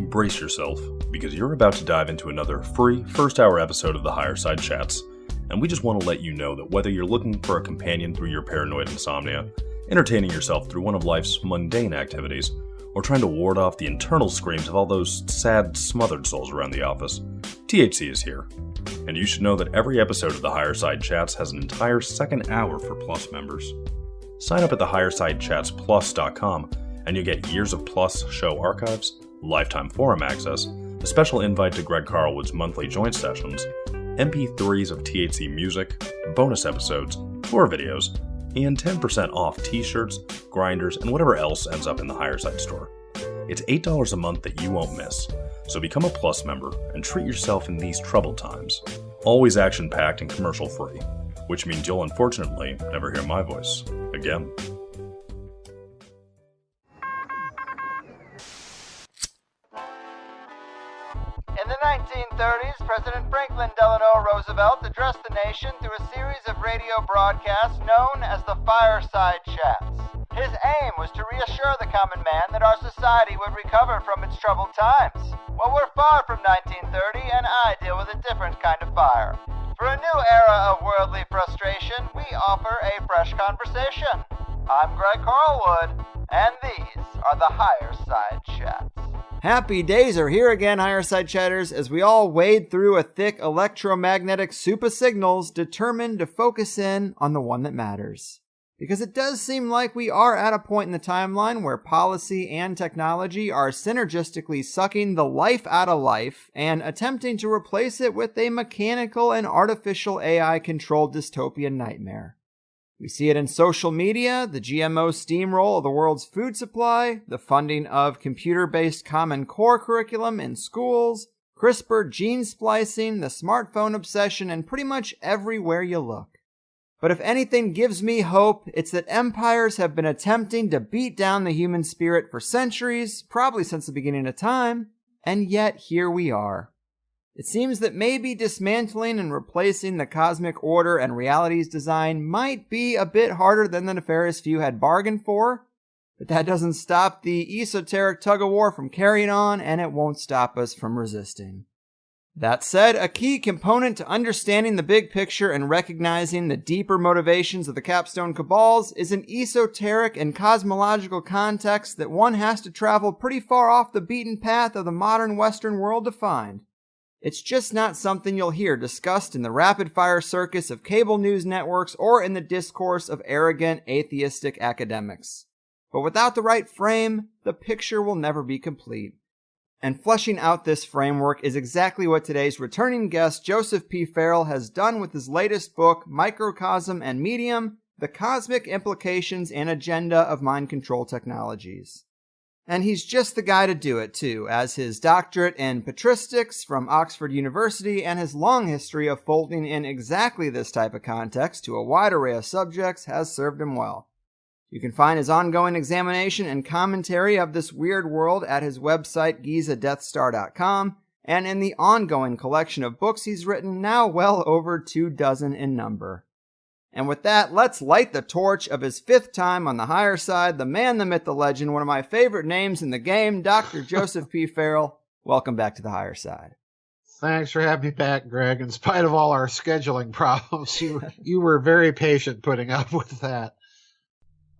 brace yourself, because you're about to dive into another free first-hour episode of the Higher Side Chats, and we just want to let you know that whether you're looking for a companion through your paranoid insomnia, entertaining yourself through one of life's mundane activities, or trying to ward off the internal screams of all those sad, smothered souls around the office, THC is here. And you should know that every episode of the Higher Side Chats has an entire second hour for Plus members. Sign up at thehighersidechatsplus.com and you'll get years of Plus show archives, lifetime forum access, a special invite to Greg Carlwood's monthly joint sessions, MP3s of THC music, bonus episodes, tour videos, and 10% off t-shirts, grinders, and whatever else ends up in the Higher Side store. It's $8 a month that you won't miss, so become a Plus member and treat yourself in these troubled times. Always action-packed and commercial-free, which means you'll unfortunately never hear my voice again. In the 1930s, President Franklin Delano Roosevelt addressed the nation through a series of radio broadcasts known as the Fireside Chats. His aim was to reassure the common man that our society would recover from its troubled times. Well, we're far from 1930, and I deal with a different kind of fire. For a new era of worldly frustration, we offer a fresh conversation. I'm Greg Carlwood, and these are the Higher Side Chats. Happy days are here again, Higher Side Chatters, as we all wade through a thick electromagnetic soup of signals, determined to focus in on the one that matters. Because it does seem like we are at a point in the timeline where policy and technology are synergistically sucking the life out of life and attempting to replace it with a mechanical and artificial AI-controlled dystopian nightmare. We see it in social media, the GMO steamroll of the world's food supply, the funding of computer-based Common Core curriculum in schools, CRISPR gene splicing, the smartphone obsession, and pretty much everywhere you look. But if anything gives me hope, it's that empires have been attempting to beat down the human spirit for centuries, probably since the beginning of time, and yet here we are. It seems that maybe dismantling and replacing the cosmic order and reality's design might be a bit harder than the nefarious few had bargained for, but that doesn't stop the esoteric tug-of-war from carrying on, and it won't stop us from resisting. That said, a key component to understanding the big picture and recognizing the deeper motivations of the capstone cabals is an esoteric and cosmological context that one has to travel pretty far off the beaten path of the modern Western world to find. It's just not something you'll hear discussed in the rapid-fire circus of cable news networks or in the discourse of arrogant, atheistic academics. But without the right frame, the picture will never be complete. And fleshing out this framework is exactly what today's returning guest, Joseph P. Farrell, has done with his latest book, Microcosm and Medium, The Cosmic Implications and Agenda of Mind Control Technologies. And he's just the guy to do it, too, as his doctorate in patristics from Oxford University and his long history of folding in exactly this type of context to a wide array of subjects has served him well. You can find his ongoing examination and commentary of this weird world at his website, GizaDeathStar.com, and in the ongoing collection of books he's written, now well over 24 in number. And with that, let's light the torch of his fifth time on the higher side, the man, the myth, the legend, one of my favorite names in the game, Dr. Joseph P. Farrell. Welcome back to the higher side. Thanks for having me back, Greg. In spite of all our scheduling problems, you were very patient putting up with that.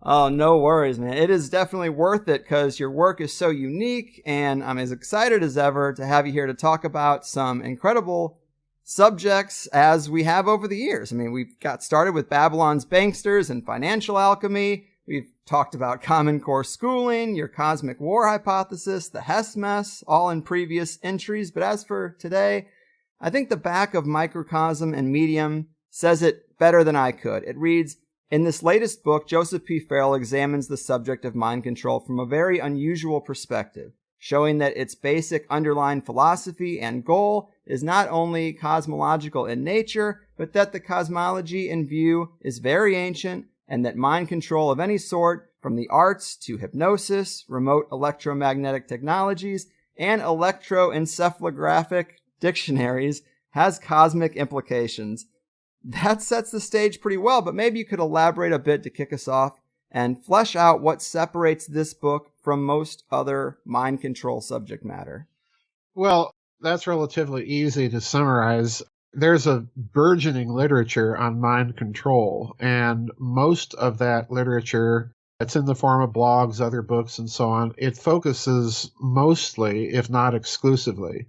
Oh, no worries, man. It is definitely worth it because your work is so unique, and I'm as excited as ever to have you here to talk about some incredible subjects as we have over the years. I mean, we've got started with Babylon's banksters and financial alchemy. We've talked about Common Core schooling, your cosmic war hypothesis, the Hess mess, all in previous entries. But as for today, I think the back of Microcosm and Medium says it better than I could. It reads, in this latest book, Joseph P. Farrell examines the subject of mind control from a very unusual perspective, showing that its basic underlying philosophy and goal is not only cosmological in nature, but that the cosmology in view is very ancient, and that mind control of any sort, from the arts to hypnosis, remote electromagnetic technologies, and electroencephalographic dictionaries, has cosmic implications. That sets the stage pretty well, but maybe you could elaborate a bit to kick us off and flesh out what separates this book from most other mind control subject matter. Well, that's relatively easy to summarize. There's a burgeoning literature on mind control, and most of that literature, it's in the form of blogs, other books, and so on. It focuses mostly, if not exclusively,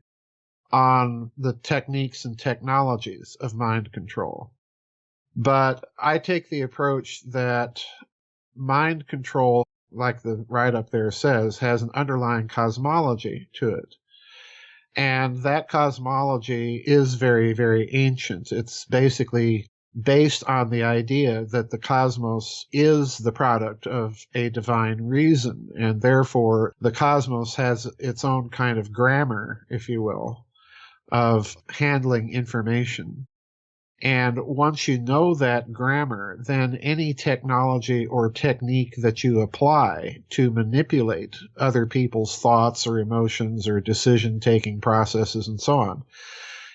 on the techniques and technologies of mind control. But I take the approach that mind control, like the write-up there says, has an underlying cosmology to it. And that cosmology is very, very ancient. It's basically based on the idea that the cosmos is the product of a divine reason, and therefore the cosmos has its own kind of grammar, if you will, of handling information. And once you know that grammar, then any technology or technique that you apply to manipulate other people's thoughts or emotions or decision-taking processes and so on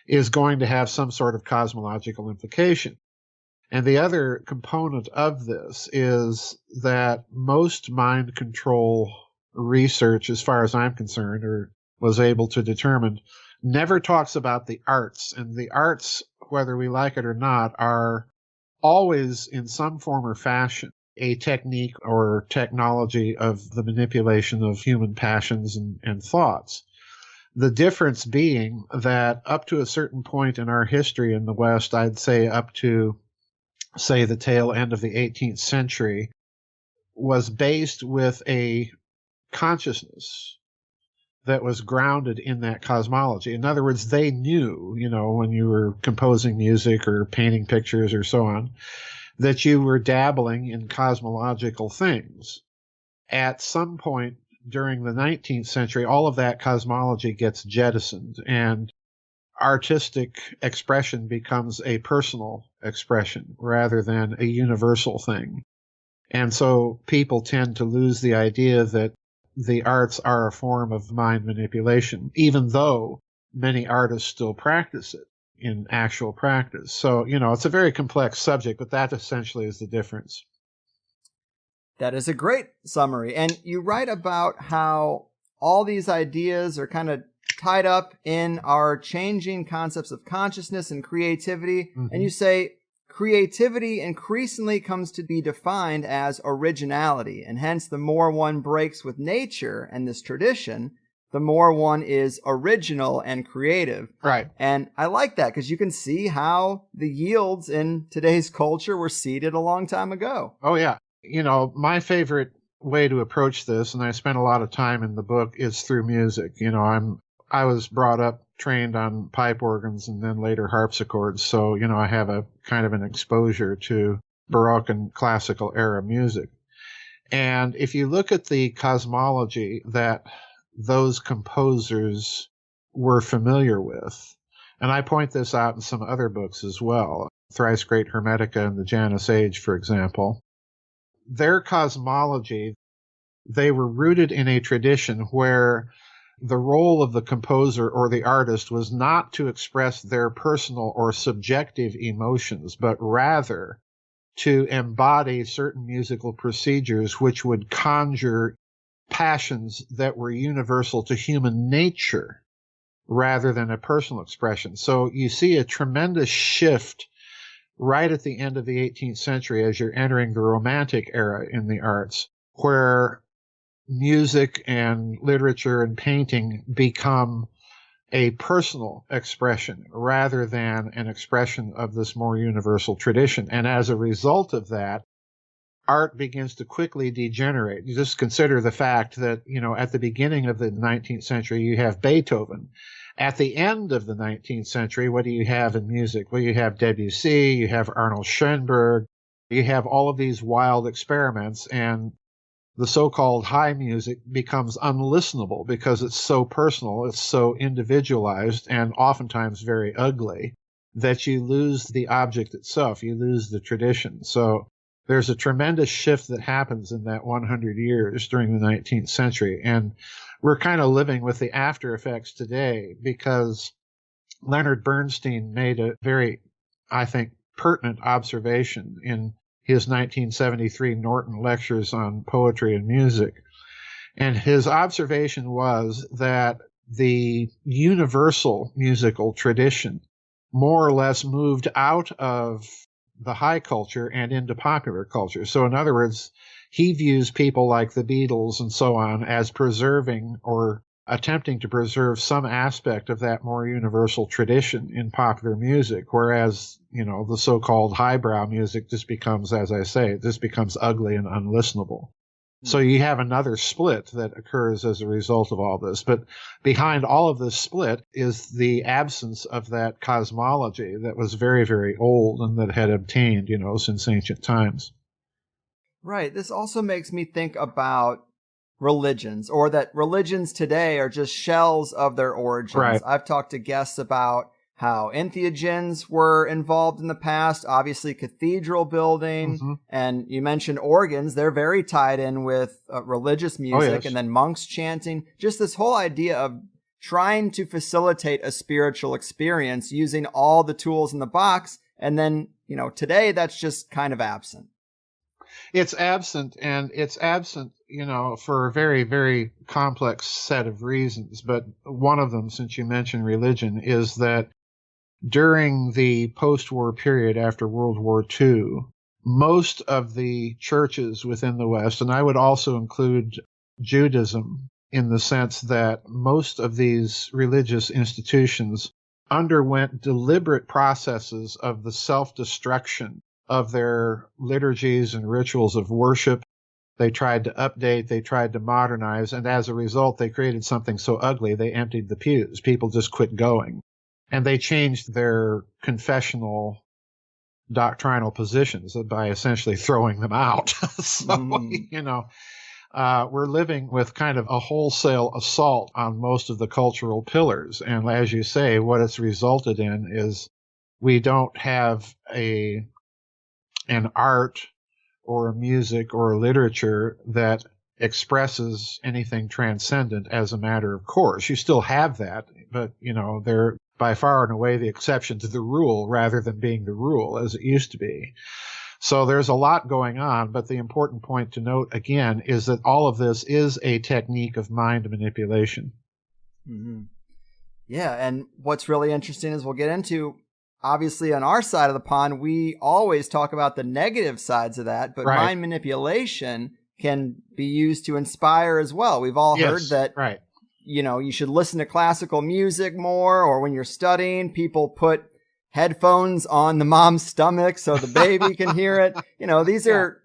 is going to have some sort of cosmological implication. And the other component of this is that most mind control research, as far as I'm concerned, or was able to determine, never talks about the arts. And the arts, whether we like it or not, are always in some form or fashion a technique or technology of the manipulation of human passions and thoughts. The difference being that up to a certain point in our history in the West, I'd say up to, say, the tail end of the 18th century, was based with a consciousness that was grounded in that cosmology. In other words, they knew, when you were composing music or painting pictures or so on, that you were dabbling in cosmological things. At some point during the 19th century, all of that cosmology gets jettisoned, and artistic expression becomes a personal expression rather than a universal thing. And so people tend to lose the idea that the arts are a form of mind manipulation, even though many artists still practice it in actual practice. So, it's a very complex subject, but that essentially is the difference. That is a great summary. And you write about how all these ideas are kind of tied up in our changing concepts of consciousness and creativity. Mm-hmm. And you say creativity increasingly comes to be defined as originality, and hence the more one breaks with nature and this tradition, the more one is original and creative. Right. And I like that because you can see how the yields in today's culture were seeded a long time ago. Oh, yeah. My favorite way to approach this, and I spent a lot of time in the book, is through music. I was brought up trained on pipe organs and then later harpsichords. So, I have a kind of an exposure to Baroque and classical era music. And if you look at the cosmology that those composers were familiar with, and I point this out in some other books as well, Thrice Great Hermetica and the Janus Age, for example, their cosmology, they were rooted in a tradition where the role of the composer or the artist was not to express their personal or subjective emotions, but rather to embody certain musical procedures which would conjure passions that were universal to human nature rather than a personal expression. So you see a tremendous shift right at the end of the 18th century as you're entering the Romantic era in the arts, where music and literature and painting become a personal expression rather than an expression of this more universal tradition. And as a result of that, art begins to quickly degenerate. You just consider the fact that, at the beginning of the 19th century, you have Beethoven. At the end of the 19th century, what do you have in music? Well, you have Debussy, you have Arnold Schoenberg, you have all of these wild experiments, and the so-called high music becomes unlistenable because it's so personal, it's so individualized, and oftentimes very ugly, that you lose the object itself, you lose the tradition. So there's a tremendous shift that happens in that 100 years during the 19th century, and we're kind of living with the after effects today because Leonard Bernstein made a very, I think, pertinent observation in his 1973 Norton Lectures on Poetry and Music. And his observation was that the universal musical tradition more or less moved out of the high culture and into popular culture. So in other words, he views people like the Beatles and so on as preserving or attempting to preserve some aspect of that more universal tradition in popular music, whereas, the so-called highbrow music just becomes, as I say, it just becomes ugly and unlistenable. So you have another split that occurs as a result of all this. But behind all of this split is the absence of that cosmology that was very, very old and that had obtained, since ancient times. Right. This also makes me think about religions, or that religions today are just shells of their origins. Right. I've talked to guests about how entheogens were involved in the past, obviously cathedral building, and you mentioned organs. They're very tied in with religious music, yes. and then monks chanting. Just this whole idea of trying to facilitate a spiritual experience using all the tools in the box, and then, today that's just kind of absent. It's absent, and it's absent, for a very, very complex set of reasons. But one of them, since you mentioned religion, is that during the post-war period after World War II, most of the churches within the West, and I would also include Judaism in the sense that most of these religious institutions underwent deliberate processes of the self-destruction of their liturgies and rituals of worship. They tried to update, they tried to modernize, and as a result, they created something so ugly they emptied the pews. People just quit going. And they changed their confessional doctrinal positions by essentially throwing them out. We're living with kind of a wholesale assault on most of the cultural pillars. And as you say, what it's resulted in is we don't have an art or a music or a literature that expresses anything transcendent as a matter of course. You still have that, but, they're by far and away the exception to the rule rather than being the rule as it used to be. So there's a lot going on, but the important point to note again is that all of this is a technique of mind manipulation. Mm-hmm. Yeah, and what's really interesting is we'll get into, obviously on our side of the pond, we always talk about the negative sides of that, but mind manipulation can be used to inspire as well. We've all heard that, you should listen to classical music more, or when you're studying, people put headphones on the mom's stomach so the baby can hear it. These are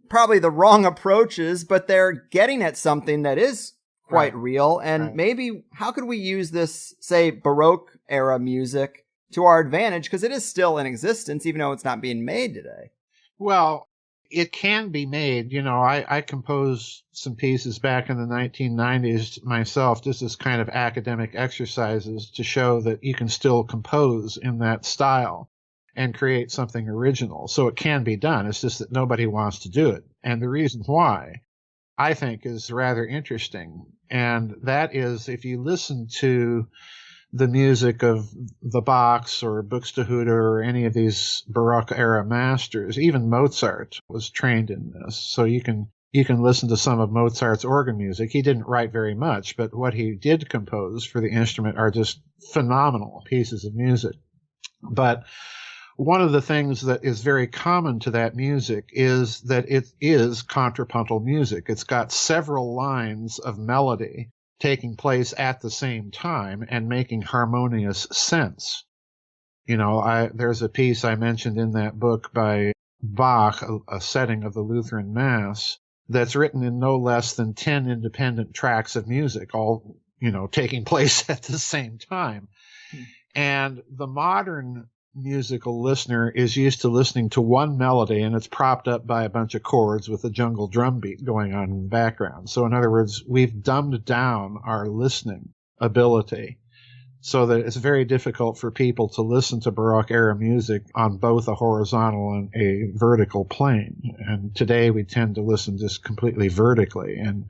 probably the wrong approaches, but they're getting at something that is quite real. And maybe how could we use this, say, Baroque era music to our advantage? Because it is still in existence, even though it's not being made today. Well, it can be made. I composed some pieces back in the 1990s myself, just as kind of academic exercises to show that you can still compose in that style and create something original. So it can be done. It's just that nobody wants to do it. And the reason why, I think, is rather interesting. And that is, if you listen to the music of the Bachs or Buxtehude or any of these Baroque era masters, even Mozart was trained in this. So you can listen to some of Mozart's organ music. He didn't write very much, but what he did compose for the instrument are just phenomenal pieces of music. But one of the things that is very common to that music is that it is contrapuntal music. It's got several lines of melody taking place at the same time and making harmonious sense. There's a piece I mentioned in that book by Bach, a setting of the Lutheran Mass, that's written in no less than 10 independent tracks of music, all, taking place at the same time. And the modern musical listener is used to listening to one melody, and it's propped up by a bunch of chords with a jungle drum beat going on in the background. So in other words, we've dumbed down our listening ability so that it's very difficult for people to listen to Baroque era music on both a horizontal and a vertical plane. And today we tend to listen just completely vertically, and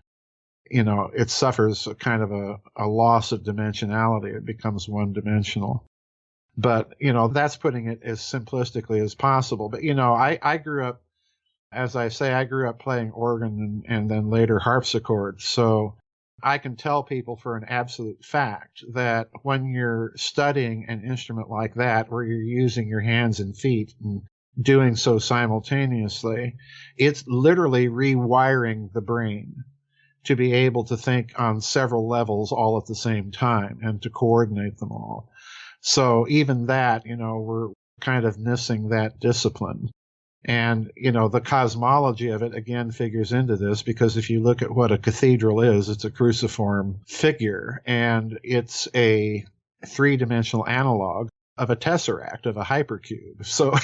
it suffers a kind of a loss of dimensionality. It becomes one-dimensional. But, that's putting it as simplistically as possible. But, I grew up, as I say, I grew up playing organ and then later harpsichord. So I can tell people for an absolute fact that when you're studying an instrument like that, where you're using your hands and feet and doing so simultaneously, it's literally rewiring the brain to be able to think on several levels all at the same time and to coordinate them all. So even that, we're kind of missing that discipline. And, the cosmology of it, again, figures into this, because if you look at what a cathedral is, it's a cruciform figure, and it's a three-dimensional analog of a tesseract, of a hypercube. So,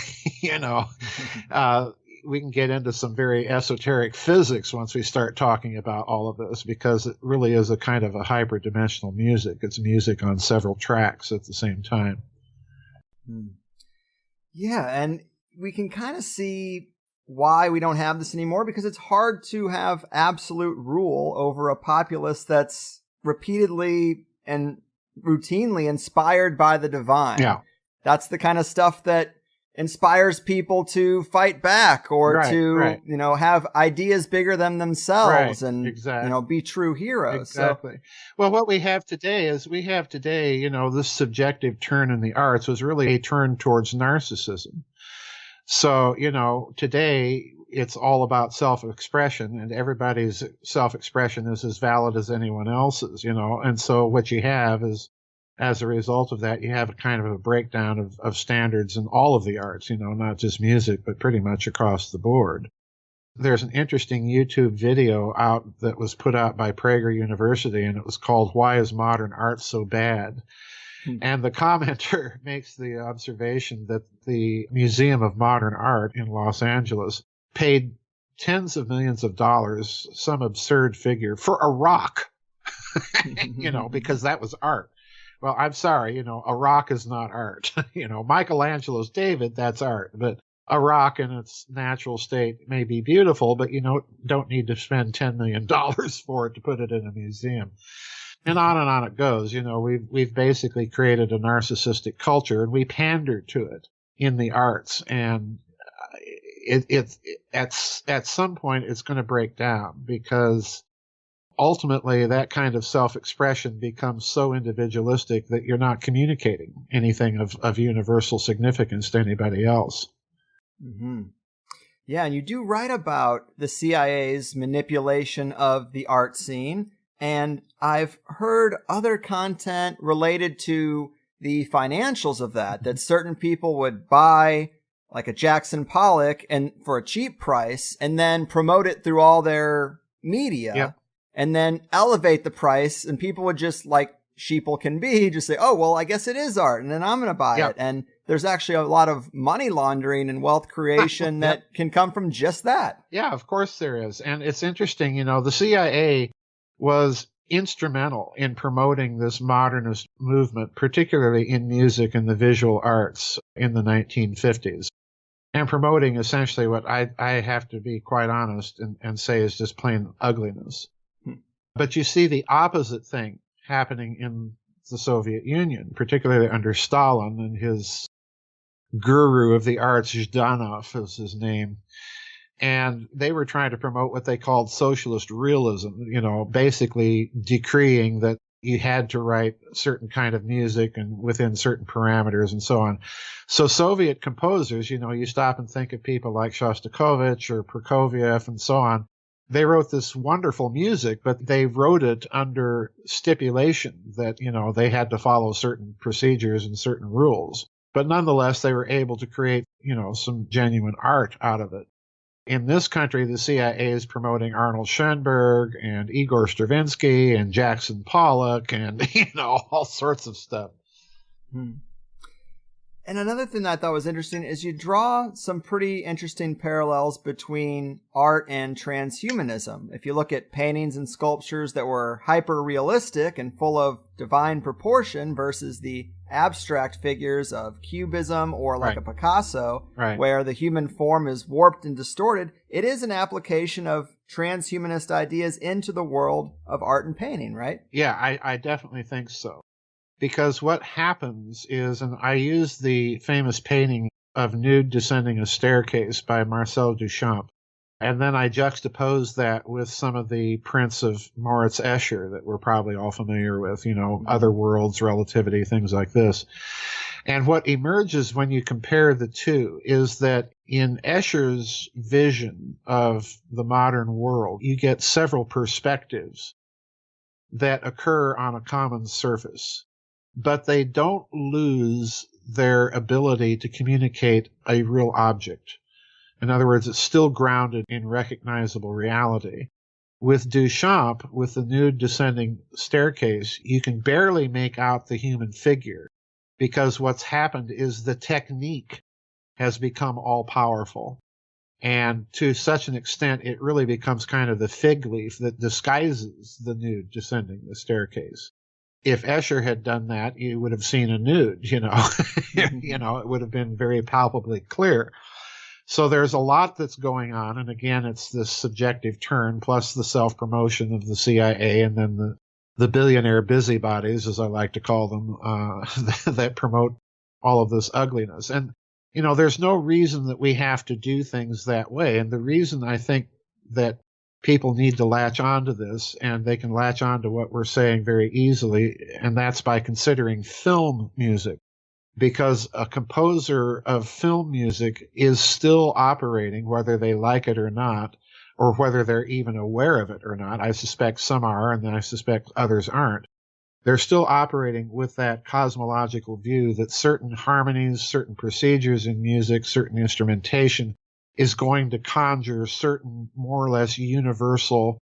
we can get into some very esoteric physics once we start talking about all of this, because it really is a kind of a hyperdimensional music. It's music on several tracks at the same time. Yeah, and we can kind of see why we don't have this anymore, because it's hard to have absolute rule over a populace that's repeatedly and routinely inspired by the divine. Yeah. That's the kind of stuff that inspires people to fight back or have ideas bigger than themselves and, be true heroes. Exactly. So, well, what we have today, this subjective turn in the arts was really a turn towards narcissism. So, today it's all about self-expression, and everybody's self-expression is as valid as anyone else's, and so what you have is, as a result of that, you have a kind of a breakdown of standards in all of the arts, not just music, but pretty much across the board. There's an interesting YouTube video out that was put out by Prager University, and it was called "Why is Modern Art So Bad?" And the commenter makes the observation that the Museum of Modern Art in Los Angeles paid tens of millions of dollars, some absurd figure, for a rock, because that was art. Well, I'm sorry, a rock is not art. Michelangelo's David, that's art. But a rock in its natural state may be beautiful, but don't need to spend $10 million for it to put it in a museum. And on it goes. We've basically created a narcissistic culture, and we pander to it in the arts. And it's at some point it's going to break down, because ultimately that kind of self-expression becomes so individualistic that you're not communicating anything of universal significance to anybody else. Mm-hmm. Yeah, and you do write about the CIA's manipulation of the art scene. And I've heard other content related to the financials of that certain people would buy like a Jackson Pollock and for a cheap price, and then promote it through all their media, and then elevate the price, and people would just, like sheeple can be, just say, oh, well, I guess it is art, and then I'm going to buy it. And there's actually a lot of money laundering and wealth creation that can come from just that. Yeah, of course there is. And it's interesting, the CIA was instrumental in promoting this modernist movement, particularly in music and the visual arts in the 1950s, and promoting essentially what I have to be quite honest and say is just plain ugliness. But you see the opposite thing happening in the Soviet Union, particularly under Stalin and his guru of the arts, Zhdanov is his name. And they were trying to promote what they called socialist realism, basically decreeing that you had to write certain kind of music and within certain parameters and so on. So Soviet composers, you stop and think of people like Shostakovich or Prokofiev and so on. They wrote this wonderful music, but they wrote it under stipulation that, they had to follow certain procedures and certain rules. But nonetheless, they were able to create, some genuine art out of it. In this country, the CIA is promoting Arnold Schoenberg and Igor Stravinsky and Jackson Pollock and, all sorts of stuff. And another thing that I thought was interesting is you draw some pretty interesting parallels between art and transhumanism. If you look at paintings and sculptures that were hyper-realistic and full of divine proportion versus the abstract figures of Cubism or like a Picasso, where the human form is warped and distorted, it is an application of transhumanist ideas into the world of art and painting, right? Yeah, I definitely think so. Because what happens is, and I use the famous painting of Nude Descending a Staircase by Marcel Duchamp And then I juxtapose that with some of the prints of Moritz Escher that we're probably all familiar with, other worlds, relativity, things like this. And what emerges when you compare the two is that in Escher's vision of the modern world, you get several perspectives that occur on a common surface, but they don't lose their ability to communicate a real object. In other words, it's still grounded in recognizable reality. With Duchamp, with the nude descending staircase, you can barely make out the human figure because what's happened is the technique has become all-powerful. And to such an extent, it really becomes kind of the fig leaf that disguises the nude descending the staircase. If Escher had done that, you would have seen a nude, it would have been very palpably clear. So there's a lot that's going on, and again, it's this subjective turn, plus the self-promotion of the CIA, and then the billionaire busybodies, as I like to call them, that promote all of this ugliness. And, there's no reason that we have to do things that way. And the reason I think that people need to latch onto this, and they can latch onto what we're saying very easily, and that's by considering film music. Because a composer of film music is still operating, whether they like it or not, or whether they're even aware of it or not. I suspect some are, and I suspect others aren't. They're still operating with that cosmological view that certain harmonies, certain procedures in music, certain instrumentation is going to conjure certain more or less universal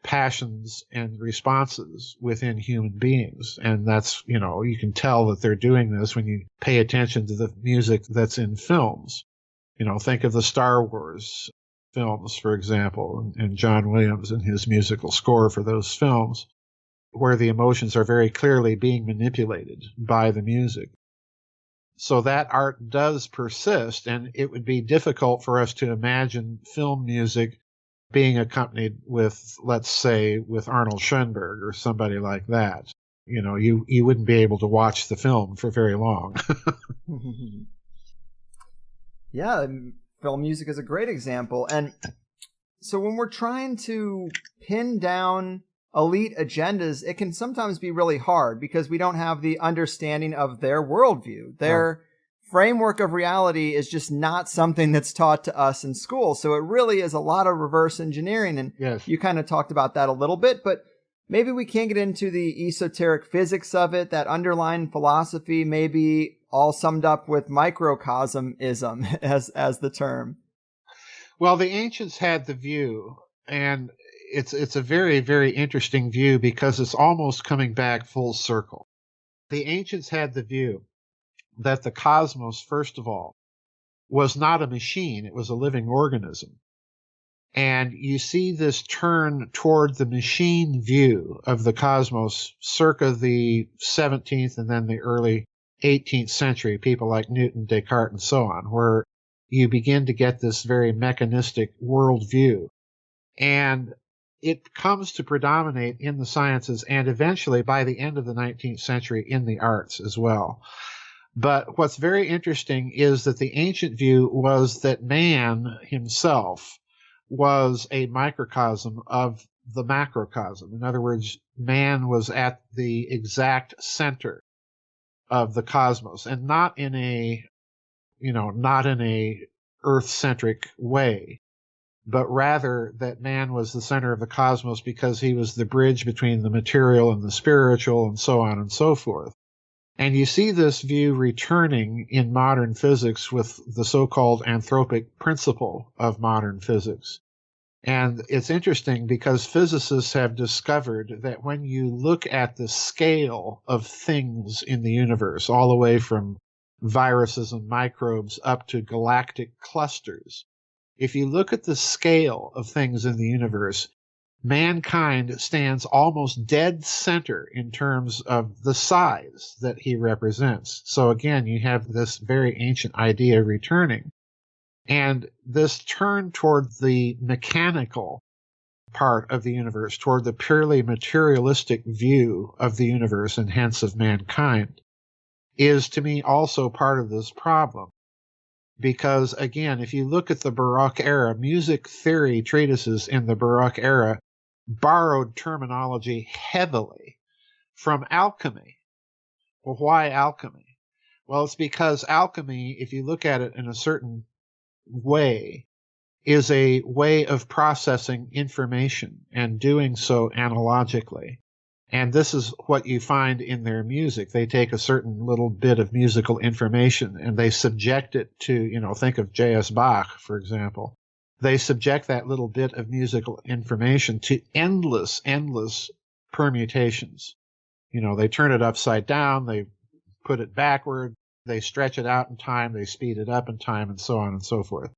passions and responses within human beings. And that's, you can tell that they're doing this when you pay attention to the music that's in films. Think of the Star Wars films, for example, and John Williams and his musical score for those films, where the emotions are very clearly being manipulated by the music. So that art does persist, and it would be difficult for us to imagine film music being accompanied with, let's say, with Arnold Schoenberg or somebody like that. You wouldn't be able to watch the film for very long. Yeah, film music is a great example. And so when we're trying to pin down elite agendas, it can sometimes be really hard because we don't have the understanding of their worldview. Their framework of reality is just not something that's taught to us in school. So it really is a lot of reverse engineering. And yes, you kind of talked about that a little bit, but maybe we can't get into the esoteric physics of it. That underlying philosophy may be all summed up with microcosmism as the term. Well, the ancients had the view, and it's a very, very interesting view because it's almost coming back full circle. The ancients had the view that the cosmos, first of all, was not a machine. It was a living organism. And you see this turn toward the machine view of the cosmos circa the 17th and then the early 18th century, people like Newton, Descartes, and so on, where you begin to get this very mechanistic worldview. And it comes to predominate in the sciences and eventually, by the end of the 19th century, in the arts as well. But what's very interesting is that the ancient view was that man himself was a microcosm of the macrocosm. In other words, man was at the exact center of the cosmos, and not in a earth-centric way, but rather that man was the center of the cosmos because he was the bridge between the material and the spiritual, and so on and so forth. And you see this view returning in modern physics with the so-called anthropic principle of modern physics. And it's interesting because physicists have discovered that when you look at the scale of things in the universe, all the way from viruses and microbes up to galactic clusters, if you look at the scale of things in the universe, mankind stands almost dead center in terms of the size that he represents. So again, you have this very ancient idea returning. And this turn toward the mechanical part of the universe, toward the purely materialistic view of the universe and hence of mankind, is to me also part of this problem. Because, again, if you look at the Baroque era, music theory treatises in the Baroque era borrowed terminology heavily from alchemy. Well, why alchemy? Well, it's because alchemy, if you look at it in a certain way, is a way of processing information and doing so analogically. And this is what you find in their music. They take a certain little bit of musical information and they subject it to, think of J.S. Bach, for example. They subject that little bit of musical information to endless permutations. They turn it upside down, they put it backward, they stretch it out in time, they speed it up in time, and so on and so forth.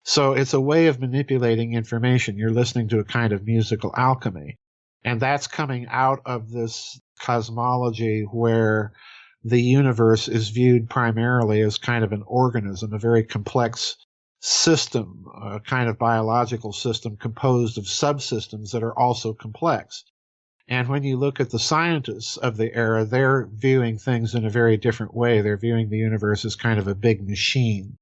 So it's a way of manipulating information. You're listening to a kind of musical alchemy. And that's coming out of this cosmology where the universe is viewed primarily as kind of an organism, a very complex system, a kind of biological system composed of subsystems that are also complex. And when you look at the scientists of the era, they're viewing things in a very different way. They're viewing the universe as kind of a big machine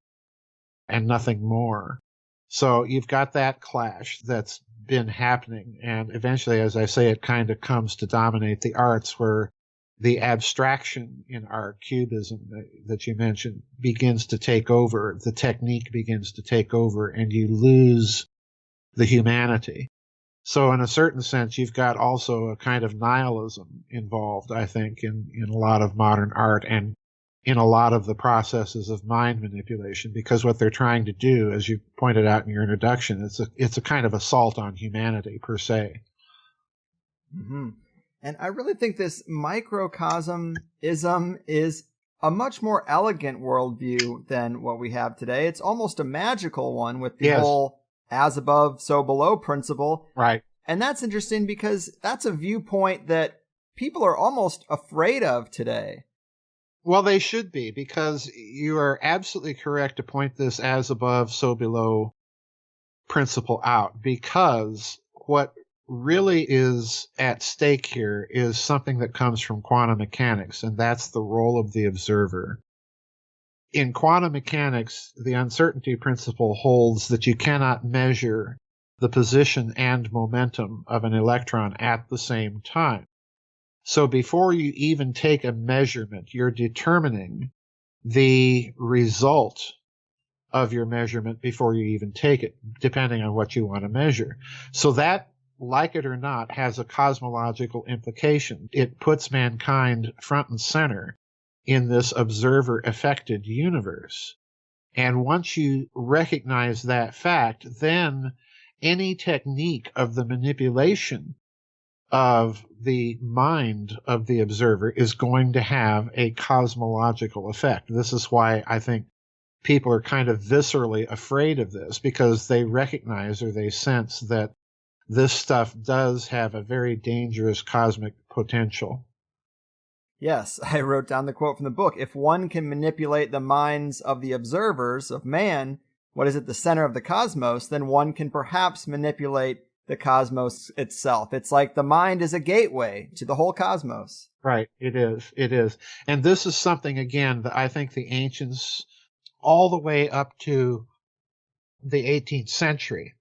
and nothing more. So you've got that clash that's been happening, and eventually, as I say, it kind of comes to dominate the arts, where the abstraction in art, cubism that you mentioned, begins to take over, the technique begins to take over, and you lose the humanity. So in a certain sense, you've got also a kind of nihilism involved, I think, in a lot of modern art and in a lot of the processes of mind manipulation, because what they're trying to do, as you pointed out in your introduction, it's a kind of assault on humanity per se. Mm-hmm. And I really think this microcosmism is a much more elegant worldview than what we have today. It's almost a magical one with the whole as above, so below principle. Right. And that's interesting because that's a viewpoint that people are almost afraid of today. Well, they should be, because you are absolutely correct to point this as above, so below principle out, because what really is at stake here is something that comes from quantum mechanics, and that's the role of the observer. In quantum mechanics, the uncertainty principle holds that you cannot measure the position and momentum of an electron at the same time. So before you even take a measurement, you're determining the result of your measurement before you even take it, depending on what you want to measure. So that, like it or not, has a cosmological implication. It puts mankind front and center in this observer-affected universe. And once you recognize that fact, then any technique of the manipulation of the mind of the observer is going to have a cosmological effect. This is why I think people are kind of viscerally afraid of this, because they recognize or they sense that this stuff does have a very dangerous cosmic potential. Yes, I wrote down the quote from the book. If one can manipulate the minds of the observers of man, what is at the center of the cosmos, then one can perhaps manipulate the cosmos itself. It's like the mind is a gateway to the whole cosmos. Right, it is. It is. And this is something, again, that I think the ancients, all the way up to the 18th century,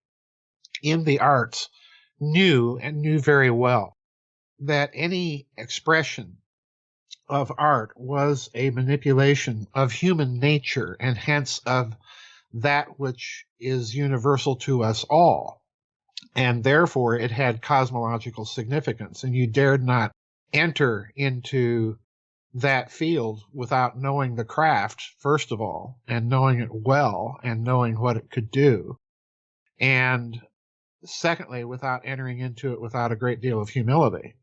in the arts, knew very well, that any expression of art was a manipulation of human nature, and hence of that which is universal to us all. And therefore, it had cosmological significance, and you dared not enter into that field without knowing the craft, first of all, and knowing it well, and knowing what it could do. And secondly, without entering into it without a great deal of humility.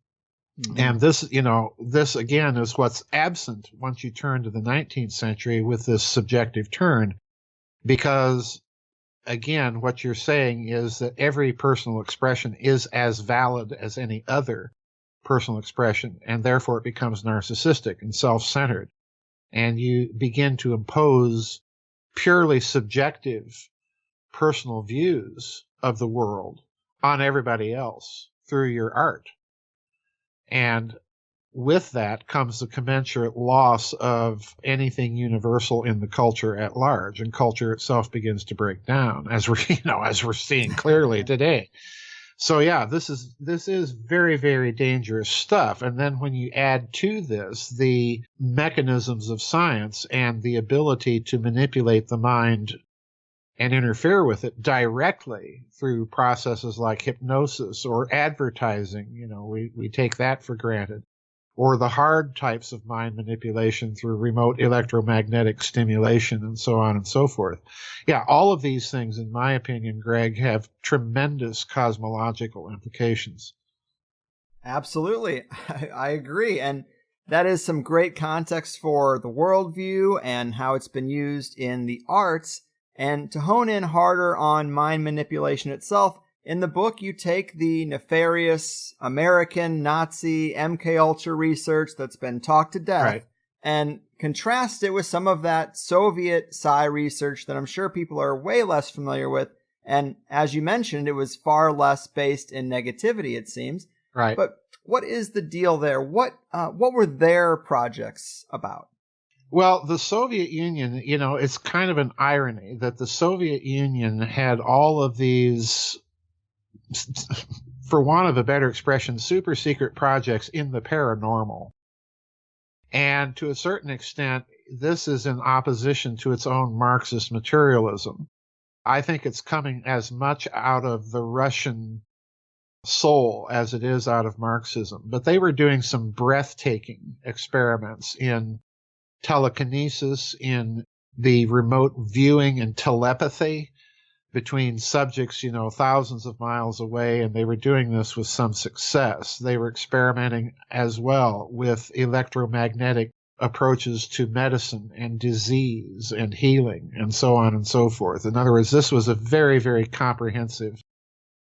Mm-hmm. And this again is what's absent once you turn to the 19th century with this subjective turn, because again, what you're saying is that every personal expression is as valid as any other personal expression, and therefore it becomes narcissistic and self-centered. And you begin to impose purely subjective personal views of the world on everybody else through your art. And with that comes the commensurate loss of anything universal in the culture at large, and culture itself begins to break down, as we're seeing clearly today. So yeah, this is very, very dangerous stuff. And then when you add to this the mechanisms of science and the ability to manipulate the mind and interfere with it directly through processes like hypnosis or advertising, we take that for granted, or the hard types of mind manipulation through remote electromagnetic stimulation and so on and so forth. Yeah, all of these things, in my opinion, Greg, have tremendous cosmological implications. Absolutely. I agree. And that is some great context for the worldview and how it's been used in the arts. And to hone in harder on mind manipulation itself, in the book, you take the nefarious American Nazi MK Ultra research that's been talked to death and contrast it with some of that Soviet psi research that I'm sure people are way less familiar with. And as you mentioned, it was far less based in negativity, it seems. Right. But what is the deal there? What were their projects about? Well, the Soviet Union, it's kind of an irony that the Soviet Union had all of these, for want of a better expression, super secret projects in the paranormal. And to a certain extent, this is in opposition to its own Marxist materialism. I think it's coming as much out of the Russian soul as it is out of Marxism. But they were doing some breathtaking experiments in telekinesis, in the remote viewing and telepathy between subjects, thousands of miles away, and they were doing this with some success. They were experimenting as well with electromagnetic approaches to medicine and disease and healing and so on and so forth. In other words, this was a very, very comprehensive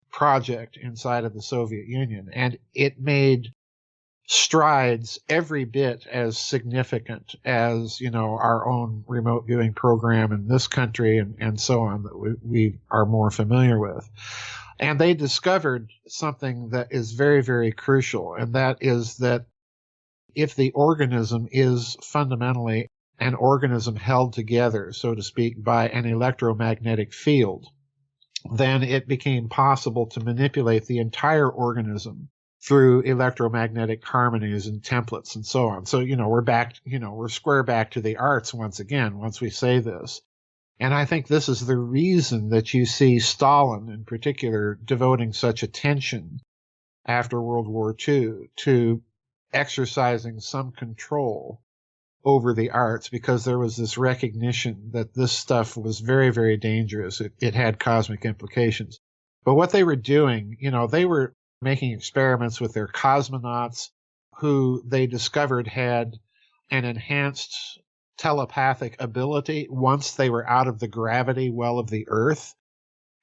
project inside of the Soviet Union, and it made strides every bit as significant as, our own remote viewing program in this country and so on that we are more familiar with. And they discovered something that is very, very crucial, and that is that if the organism is fundamentally an organism held together, so to speak, by an electromagnetic field, then it became possible to manipulate the entire organism through electromagnetic harmonies and templates and so on. So, we're square back to the arts once again, once we say this. And I think this is the reason that you see Stalin in particular devoting such attention after World War II to exercising some control over the arts, because there was this recognition that this stuff was very, very dangerous. It had cosmic implications. But what they were doing, they were making experiments with their cosmonauts, who they discovered had an enhanced telepathic ability once they were out of the gravity well of the Earth.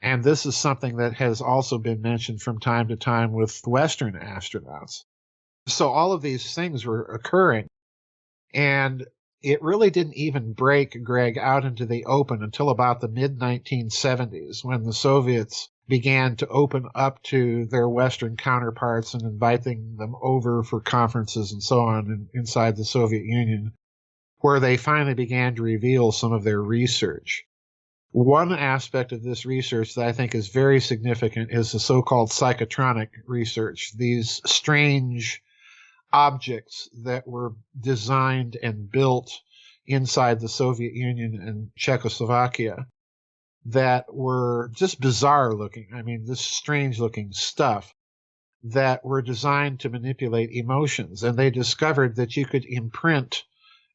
And this is something that has also been mentioned from time to time with Western astronauts. So all of these things were occurring. And it really didn't even break, Greg, out into the open until about the mid-1970s, when the Soviets began to open up to their Western counterparts and inviting them over for conferences and so on inside the Soviet Union, where they finally began to reveal some of their research. One aspect of this research that I think is very significant is the so-called psychotronic research, these strange objects that were designed and built inside the Soviet Union and Czechoslovakia that were just bizarre looking. I mean, this strange looking stuff that were designed to manipulate emotions. And they discovered that you could imprint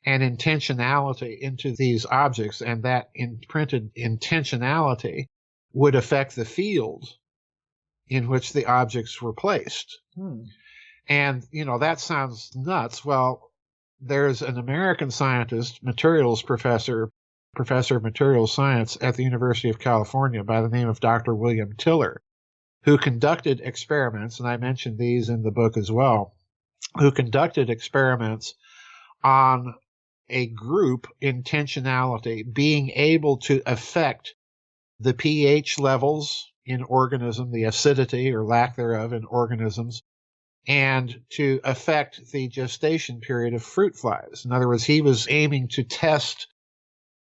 an intentionality into these objects, and that imprinted intentionality would affect the field in which the objects were placed. And, that sounds nuts. Well, there's an American scientist, professor of materials science at the University of California by the name of Dr. William Tiller, who conducted experiments, and I mentioned these in the book as well, who conducted experiments on a group intentionality being able to affect the pH levels in organism, the acidity or lack thereof in organisms, and to affect the gestation period of fruit flies. In other words, he was aiming to test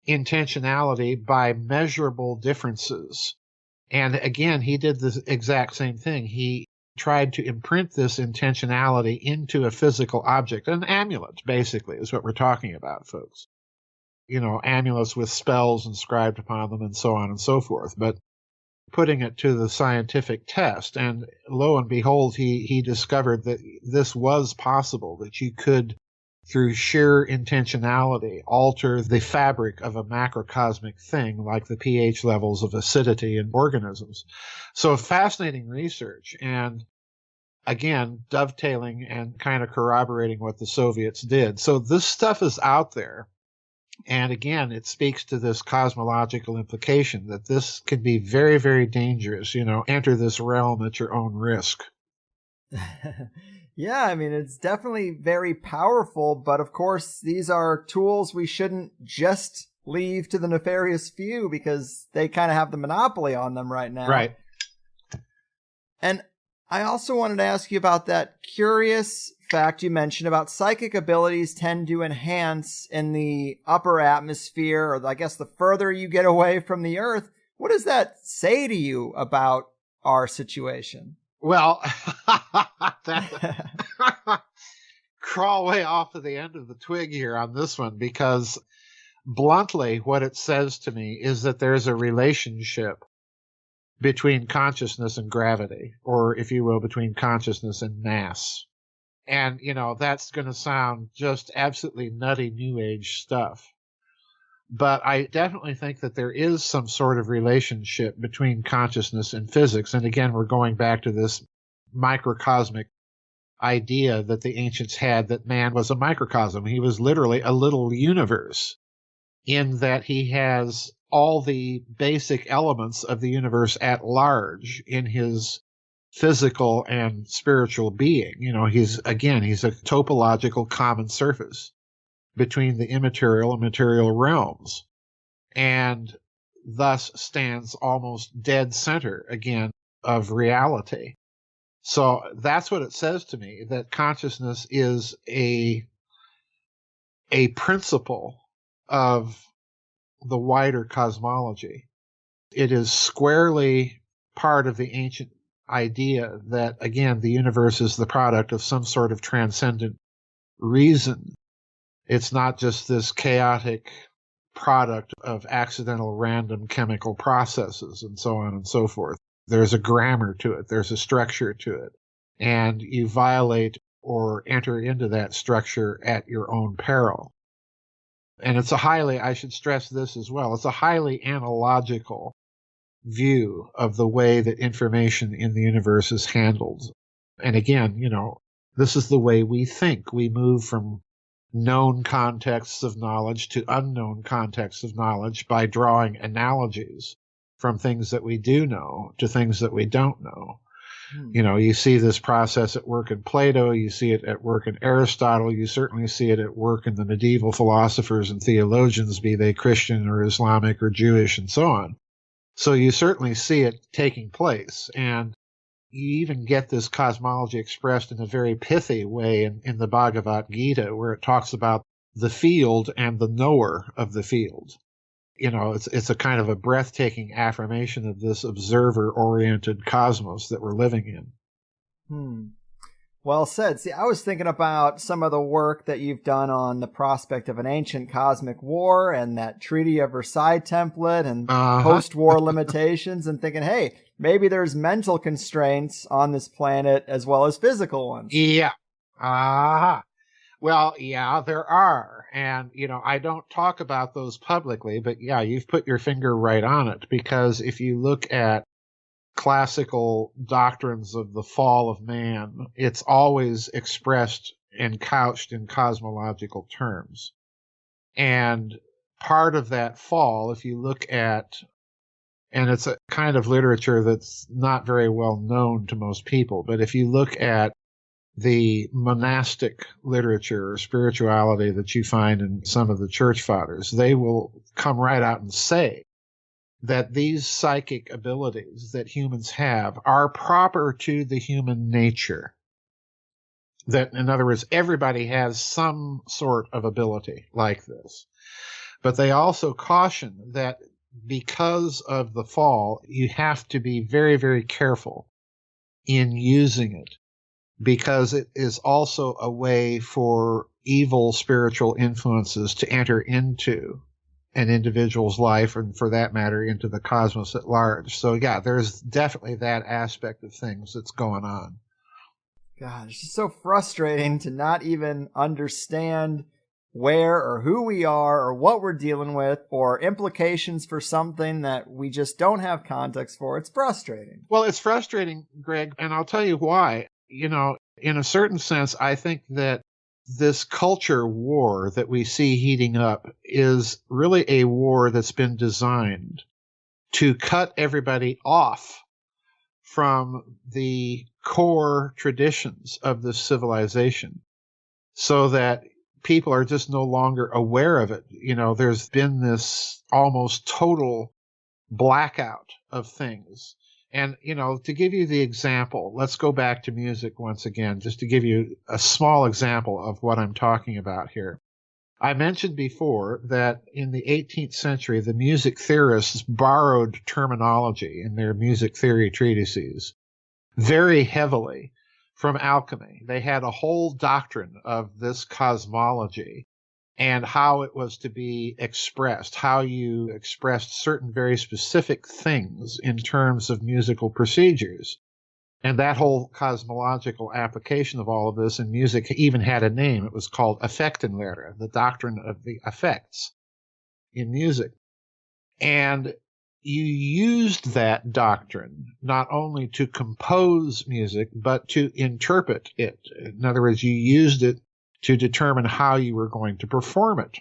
intentionality by measurable differences. And again, he did the exact same thing. He tried to imprint this intentionality into a physical object, an amulet, basically, is what we're talking about, folks. You know, amulets with spells inscribed upon them and so on and so forth. But putting it to the scientific test, and lo and behold, he discovered that this was possible, that you could, through sheer intentionality, alter the fabric of a macrocosmic thing, like the pH levels of acidity in organisms. So fascinating research, and again, dovetailing and kind of corroborating what the Soviets did. So this stuff is out there. And again, it speaks to this cosmological implication that this can be very, very dangerous. You know, enter this realm at your own risk. Yeah, I mean, it's definitely very powerful, but of course, these are tools we shouldn't just leave to the nefarious few because they kind of have the monopoly on them right now. Right. And I also wanted to ask you about that curious fact you mentioned about psychic abilities tend to enhance in the upper atmosphere, or I guess the further you get away from the Earth. What does that say to you about our situation? Well, crawl way off of the end of the twig here on this one, because bluntly, what it says to me is that there's a relationship between consciousness and gravity, or if you will, between consciousness and mass. And, you know, that's going to sound just absolutely nutty New Age stuff. But I definitely think that there is some sort of relationship between consciousness and physics. And again, we're going back to this microcosmic idea that the ancients had, that man was a microcosm. He was literally a little universe, in that he has all the basic elements of the universe at large in his physical and spiritual being. You know, he's a topological common surface between the immaterial and material realms, and thus stands almost dead center, again, of reality. So that's what it says to me, that consciousness is a principle of the wider cosmology. It is squarely part of the ancient idea that, again, the universe is the product of some sort of transcendent reason. It's not just this chaotic product of accidental random chemical processes and so on and so forth. There's a grammar to it. There's a structure to it. And you violate or enter into that structure at your own peril. And it's I should stress this as well, it's a highly analogical view of the way that information in the universe is handled. And again, you know, this is the way we think. We move from known contexts of knowledge to unknown contexts of knowledge by drawing analogies from things that we do know to things that we don't know. You know, you see this process at work in Plato, you see it at work in Aristotle, you certainly see it at work in the medieval philosophers and theologians, be they Christian or Islamic or Jewish and so on. So you certainly see it taking place, and you even get this cosmology expressed in a very pithy way in the Bhagavad Gita, where it talks about the field and the knower of the field. You know, it's a kind of a breathtaking affirmation of this observer-oriented cosmos that we're living in. Well said. See, I was thinking about some of the work that you've done on the prospect of an ancient cosmic war and that Treaty of Versailles template and post-war limitations, and thinking, hey, maybe there's mental constraints on this planet as well as physical ones. Yeah. Well, yeah, there are. And, you know, I don't talk about those publicly, but yeah, you've put your finger right on it. Because if you look at classical doctrines of the fall of man, it's always expressed and couched in cosmological terms. And part of that fall, if you look at, and it's a kind of literature that's not very well known to most people, but if you look at the monastic literature or spirituality that you find in some of the church fathers, they will come right out and say that these psychic abilities that humans have are proper to the human nature. That, in other words, everybody has some sort of ability like this. But they also caution that because of the fall, you have to be very, very careful in using it, because it is also a way for evil spiritual influences to enter into an individual's life, and for that matter, into the cosmos at large. So yeah, there's definitely that aspect of things that's going on. God, it's just so frustrating to not even understand where or who we are or what we're dealing with or implications for something that we just don't have context for. It's frustrating. Well, it's frustrating, Greg, and I'll tell you why. You know, in a certain sense, I think that this culture war that we see heating up is really a war that's been designed to cut everybody off from the core traditions of this civilization, so that people are just no longer aware of it. You know, there's been this almost total blackout of things. And, you know, to give you the example, let's go back to music once again, just to give you a small example of what I'm talking about here. I mentioned before that in the 18th century, the music theorists borrowed terminology in their music theory treatises very heavily from alchemy. They had a whole doctrine of this cosmology and how it was to be expressed, how you expressed certain very specific things in terms of musical procedures. And that whole cosmological application of all of this in music even had a name. It was called Effektenlehre, the doctrine of the effects in music. And you used that doctrine not only to compose music, but to interpret it. In other words, you used it to determine how you were going to perform it.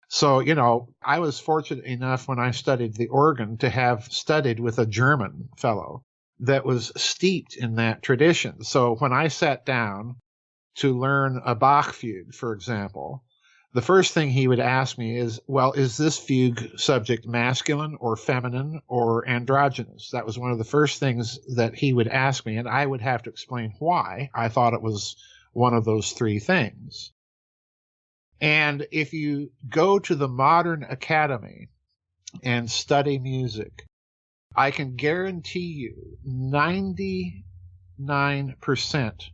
So, you know, I was fortunate enough when I studied the organ to have studied with a German fellow that was steeped in that tradition. So when I sat down to learn a Bach fugue, for example, the first thing he would ask me is, well, is this fugue subject masculine or feminine or androgynous? That was one of the first things that he would ask me, and I would have to explain why I thought it was one of those three things. And if you go to the modern academy and study music, I can guarantee you 99%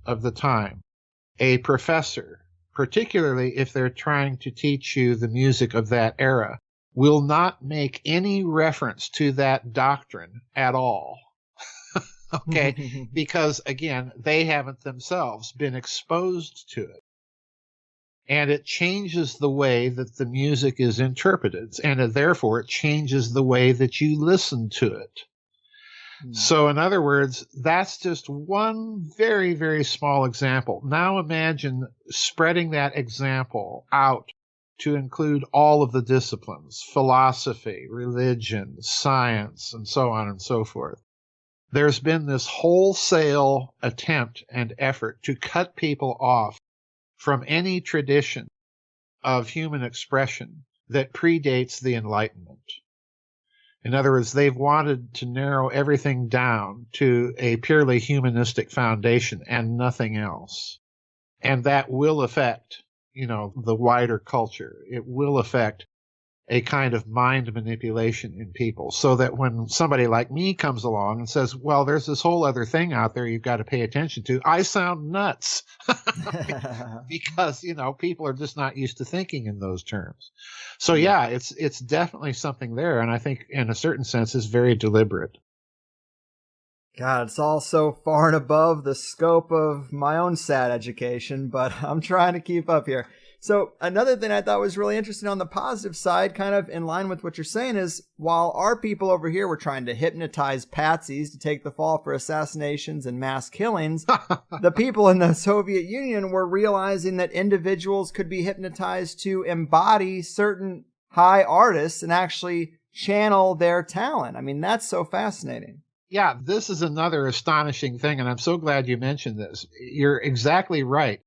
of the time, a professor, particularly if they're trying to teach you the music of that era, will not make any reference to that doctrine at all. Okay? Because, again, they haven't themselves been exposed to it. And it changes the way that the music is interpreted, and therefore it changes the way that you listen to it. So, in other words, that's just one very, very small example. Now imagine spreading that example out to include all of the disciplines: philosophy, religion, science, and so on and so forth. There's been this wholesale attempt and effort to cut people off from any tradition of human expression that predates the Enlightenment. In other words, they've wanted to narrow everything down to a purely humanistic foundation and nothing else. And that will affect, you know, the wider culture. It will affect a kind of mind manipulation in people, so that when somebody like me comes along and says, well, there's this whole other thing out there you've got to pay attention to, I sound nuts. Because, you know, people are just not used to thinking in those terms. So yeah, it's definitely something there, and I think in a certain sense is very deliberate. God, it's all so far and above the scope of my own sad education, but I'm trying to keep up here. So another thing I thought was really interesting on the positive side, kind of in line with what you're saying, is while our people over here were trying to hypnotize patsies to take the fall for assassinations and mass killings, the people in the Soviet Union were realizing that individuals could be hypnotized to embody certain high artists and actually channel their talent. I mean, that's so fascinating. Yeah, this is another astonishing thing, and I'm so glad you mentioned this. You're exactly right.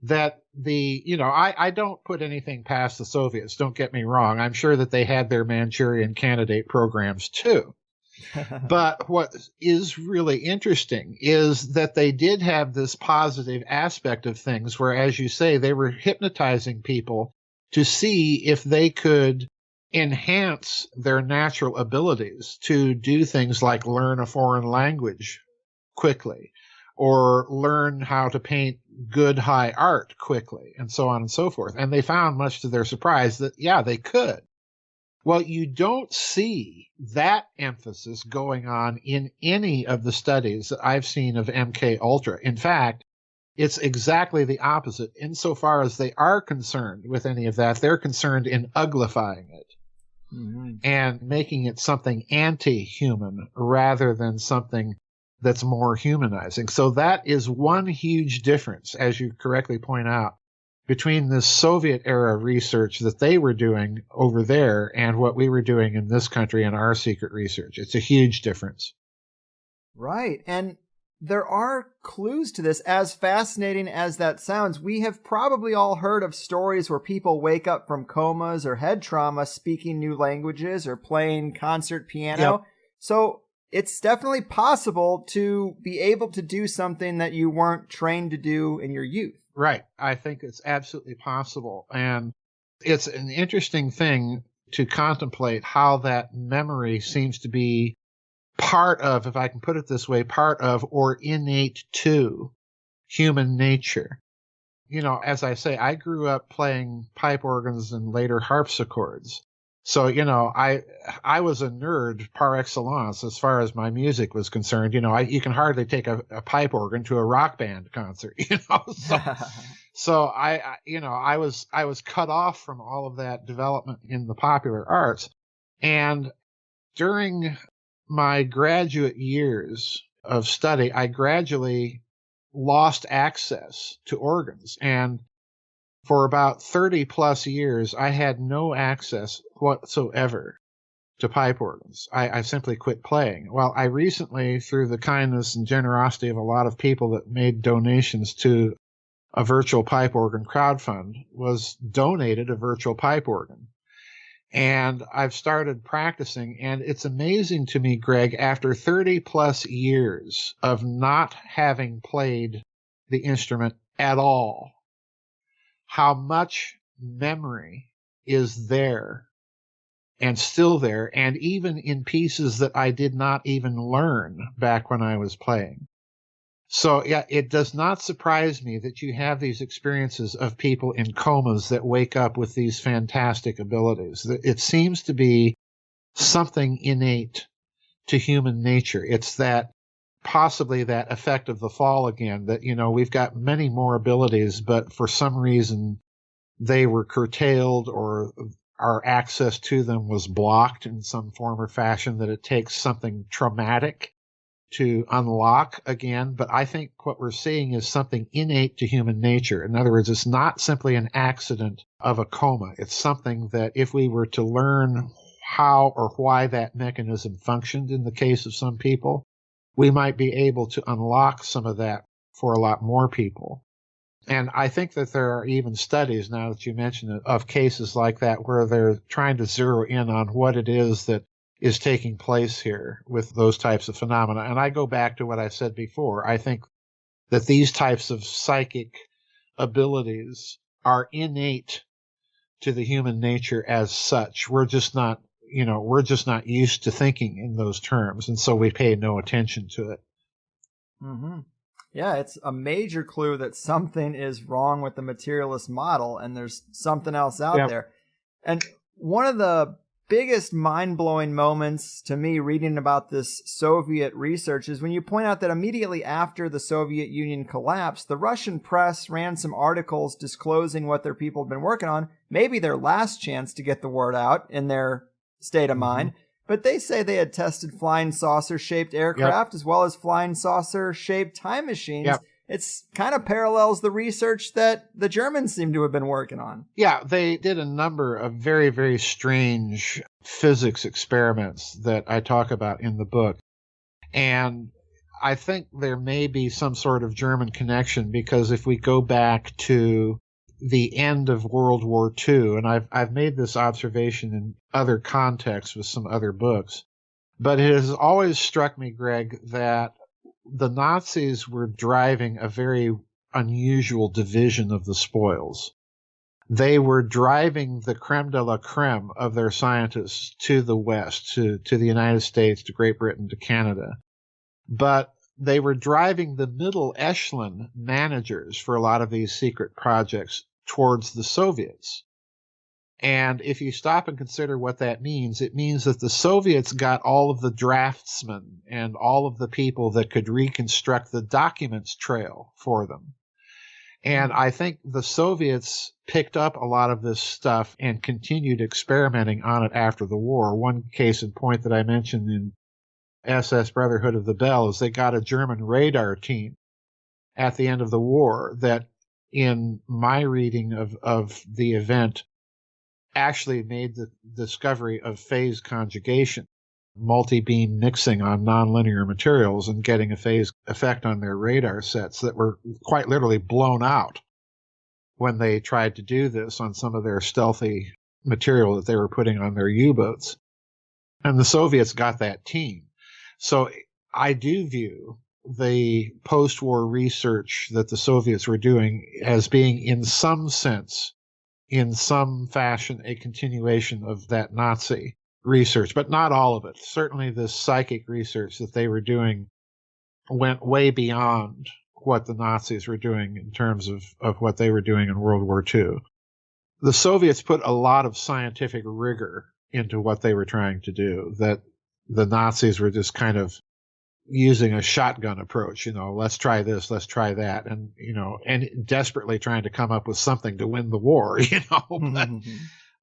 That I don't put anything past the Soviets, don't get me wrong. I'm sure that they had their Manchurian candidate programs too. But what is really interesting is that they did have this positive aspect of things where, as you say, they were hypnotizing people to see if they could enhance their natural abilities to do things like learn a foreign language quickly or learn how to paint good high art quickly and so on and so forth. And they found, much to their surprise, that, yeah, they could. Well, you don't see that emphasis going on in any of the studies that I've seen of MK Ultra. In fact, it's exactly the opposite. Insofar as they are concerned with any of that, they're concerned in uglifying it and making it something anti-human rather than something that's more humanizing. So that is one huge difference, as you correctly point out, between this Soviet-era research that they were doing over there and what we were doing in this country in our secret research. It's a huge difference. Right. And there are clues to this. As fascinating as that sounds, we have probably all heard of stories where people wake up from comas or head trauma speaking new languages or playing concert piano. Yep. So it's definitely possible to be able to do something that you weren't trained to do in your youth. Right. I think it's absolutely possible. And it's an interesting thing to contemplate how that memory seems to be part of, if I can put it this way, part of or innate to human nature. You know, as I say, I grew up playing pipe organs and later harpsichords. So, you know, I was a nerd par excellence as far as my music was concerned. You know, you can hardly take a pipe organ to a rock band concert, you know. So I was cut off from all of that development in the popular arts. And during my graduate years of study, I gradually lost access to organs. And for about 30 plus years, I had no access whatsoever to pipe organs. I simply quit playing. Well, I recently, through the kindness and generosity of a lot of people that made donations to a virtual pipe organ crowdfund, was donated a virtual pipe organ. And I've started practicing, and it's amazing to me, Greg, after 30 plus years of not having played the instrument at all, how much memory is there and still there, and even in pieces that I did not even learn back when I was playing. So, yeah, it does not surprise me that you have these experiences of people in comas that wake up with these fantastic abilities. It seems to be something innate to human nature. It's that possibly that effect of the fall again, that, you know, we've got many more abilities, but for some reason they were curtailed or our access to them was blocked in some form or fashion, that it takes something traumatic to unlock again. But I think what we're seeing is something innate to human nature. In other words, it's not simply an accident of a coma. It's something that if we were to learn how or why that mechanism functioned in the case of some people, we might be able to unlock some of that for a lot more people. And I think that there are even studies, now that you mention it, of cases like that where they're trying to zero in on what it is that is taking place here with those types of phenomena. And I go back to what I said before. I think that these types of psychic abilities are innate to the human nature as such. We're just not used to thinking in those terms, and so we pay no attention to it. Mm-hmm. Yeah, it's a major clue that something is wrong with the materialist model, and there's something else out there. And one of the biggest mind-blowing moments to me reading about this Soviet research is when you point out that immediately after the Soviet Union collapsed, the Russian press ran some articles disclosing what their people had been working on, maybe their last chance to get the word out in their state of mind. But they say they had tested flying saucer-shaped aircraft as well as flying saucer-shaped time machines. It's kind of parallels the research that the Germans seem to have been working on. Yeah, they did a number of very, very strange physics experiments that I talk about in the book. And I think there may be some sort of German connection, because if we go back to the end of World War II, and I've made this observation in other contexts with some other books, But it has always struck me, Greg, that the Nazis were driving a very unusual division of the spoils. They were driving the creme de la creme of their scientists to the West, to the United States, to Great Britain, to Canada. But they were driving the middle echelon managers for a lot of these secret projects towards the Soviets. And if you stop and consider what that means, it means that the Soviets got all of the draftsmen and all of the people that could reconstruct the documents trail for them. And I think the Soviets picked up a lot of this stuff and continued experimenting on it after the war. One case in point that I mentioned in SS Brotherhood of the Bell is they got a German radar team at the end of the war that, in my reading of the event, actually made the discovery of phase conjugation, multi-beam mixing on nonlinear materials and getting a phase effect on their radar sets that were quite literally blown out when they tried to do this on some of their stealthy material that they were putting on their U-boats. And the Soviets got that team. So I do view the post-war research that the Soviets were doing as being, in some sense, in some fashion, a continuation of that Nazi research, but not all of it. Certainly this psychic research that they were doing went way beyond what the Nazis were doing in terms of what they were doing in World War II. The Soviets put a lot of scientific rigor into what they were trying to do, that the Nazis were just kind of using a shotgun approach, let's try this, let's try that, and desperately trying to come up with something to win the war,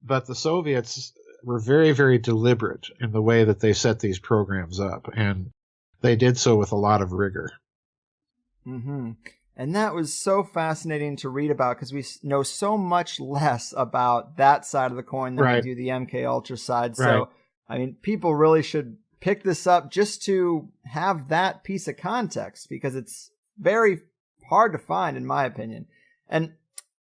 but the Soviets were very, very deliberate in the way that they set these programs up, and they did so with a lot of rigor. Mm-hmm. And that was so fascinating to read about, because we know so much less about that side of the coin than we do the MK Ultra side. So, I mean, people really should pick this up just to have that piece of context, because it's very hard to find, in my opinion. And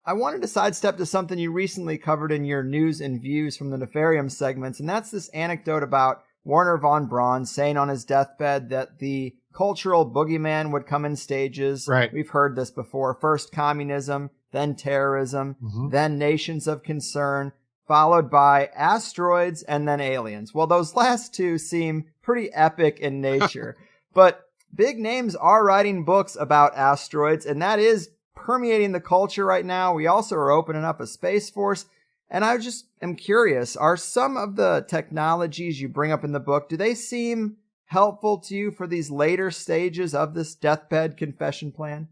I wanted to sidestep to something you recently covered in your news and views from the Ethereum segments, and that's this anecdote about Werner von Braun saying on his deathbed that the cultural boogeyman would come in stages. Right. We've heard this before. First communism, then terrorism, then nations of concern, followed by asteroids, and then aliens. Well, those last two seem pretty epic in nature, but big names are writing books about asteroids, and that is permeating the culture right now. We also are opening up a space force. And I just am curious, are some of the technologies you bring up in the book, do they seem helpful to you for these later stages of this deathbed confession plan?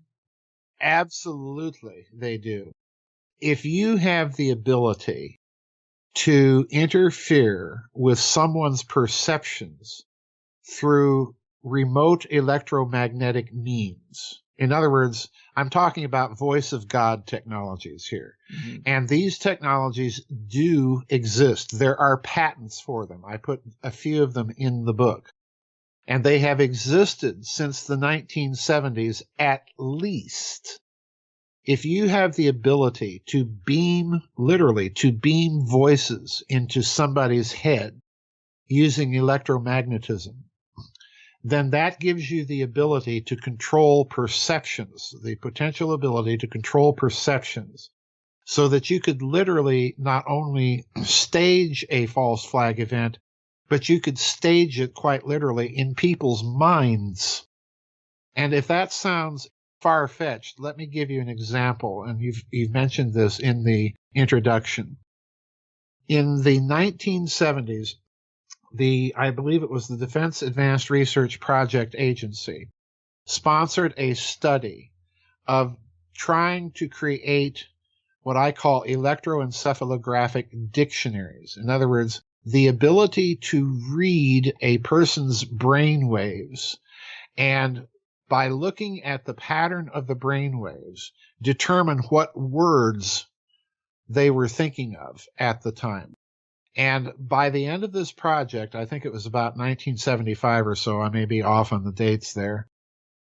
Absolutely, they do. If you have the ability to interfere with someone's perceptions through remote electromagnetic means, in other words, I'm talking about voice of God technologies here. And these technologies do exist. There are patents for them. I put a few of them in the book. And they have existed since the 1970s at least. If you have the ability to beam, literally, to beam voices into somebody's head using electromagnetism, then that gives you the ability to control perceptions, the potential ability to control perceptions, so that you could literally not only stage a false flag event, but you could stage it quite literally in people's minds. And if that sounds far-fetched, let me give you an example, and you've mentioned this in the introduction. In the 1970s, I believe it was the Defense Advanced Research Project Agency, sponsored a study of trying to create what I call electroencephalographic dictionaries. In other words, the ability to read a person's brain waves, and by looking at the pattern of the brain waves, determine what words they were thinking of at the time. And by the end of this project, I think it was about 1975 or so, I may be off on the dates there,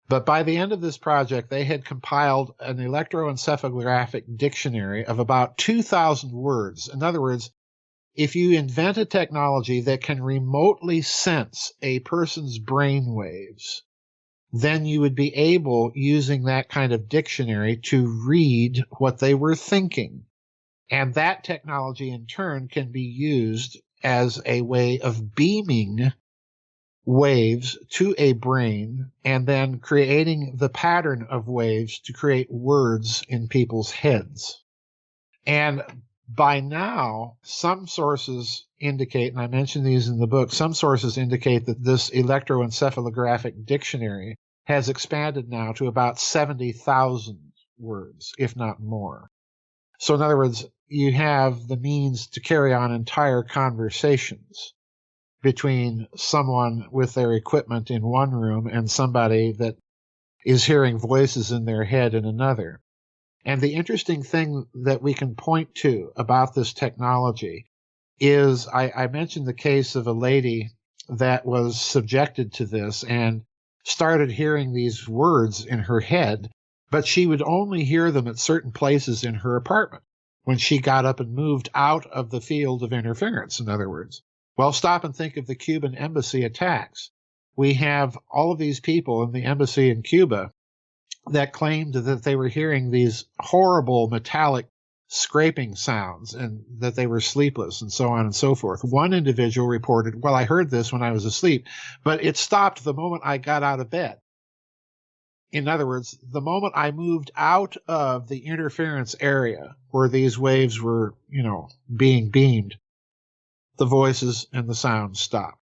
but by the end of this project, they had compiled an electroencephalographic dictionary of about 2,000 words. In other words, if you invent a technology that can remotely sense a person's brain waves, then you would be able, using that kind of dictionary, to read what they were thinking. And that technology, in turn, can be used as a way of beaming waves to a brain and then creating the pattern of waves to create words in people's heads. And by now, some sources indicate, and I mentioned these in the book, some sources indicate that this electroencephalographic dictionary has expanded now to about 70,000 words, if not more. So in other words, you have the means to carry on entire conversations between someone with their equipment in one room and somebody that is hearing voices in their head in another. And the interesting thing that we can point to about this technology is I mentioned the case of a lady that was subjected to this and started hearing these words in her head, but she would only hear them at certain places in her apartment when she got up and moved out of the field of interference, in other words. Well, stop and think of the Cuban embassy attacks. We have all of these people in the embassy in Cuba that claimed that they were hearing these horrible metallic scraping sounds and that they were sleepless and so on and so forth. One individual reported, well, I heard this when I was asleep, but it stopped the moment I got out of bed. In other words, the moment I moved out of the interference area where these waves were, being beamed, the voices and the sounds stopped.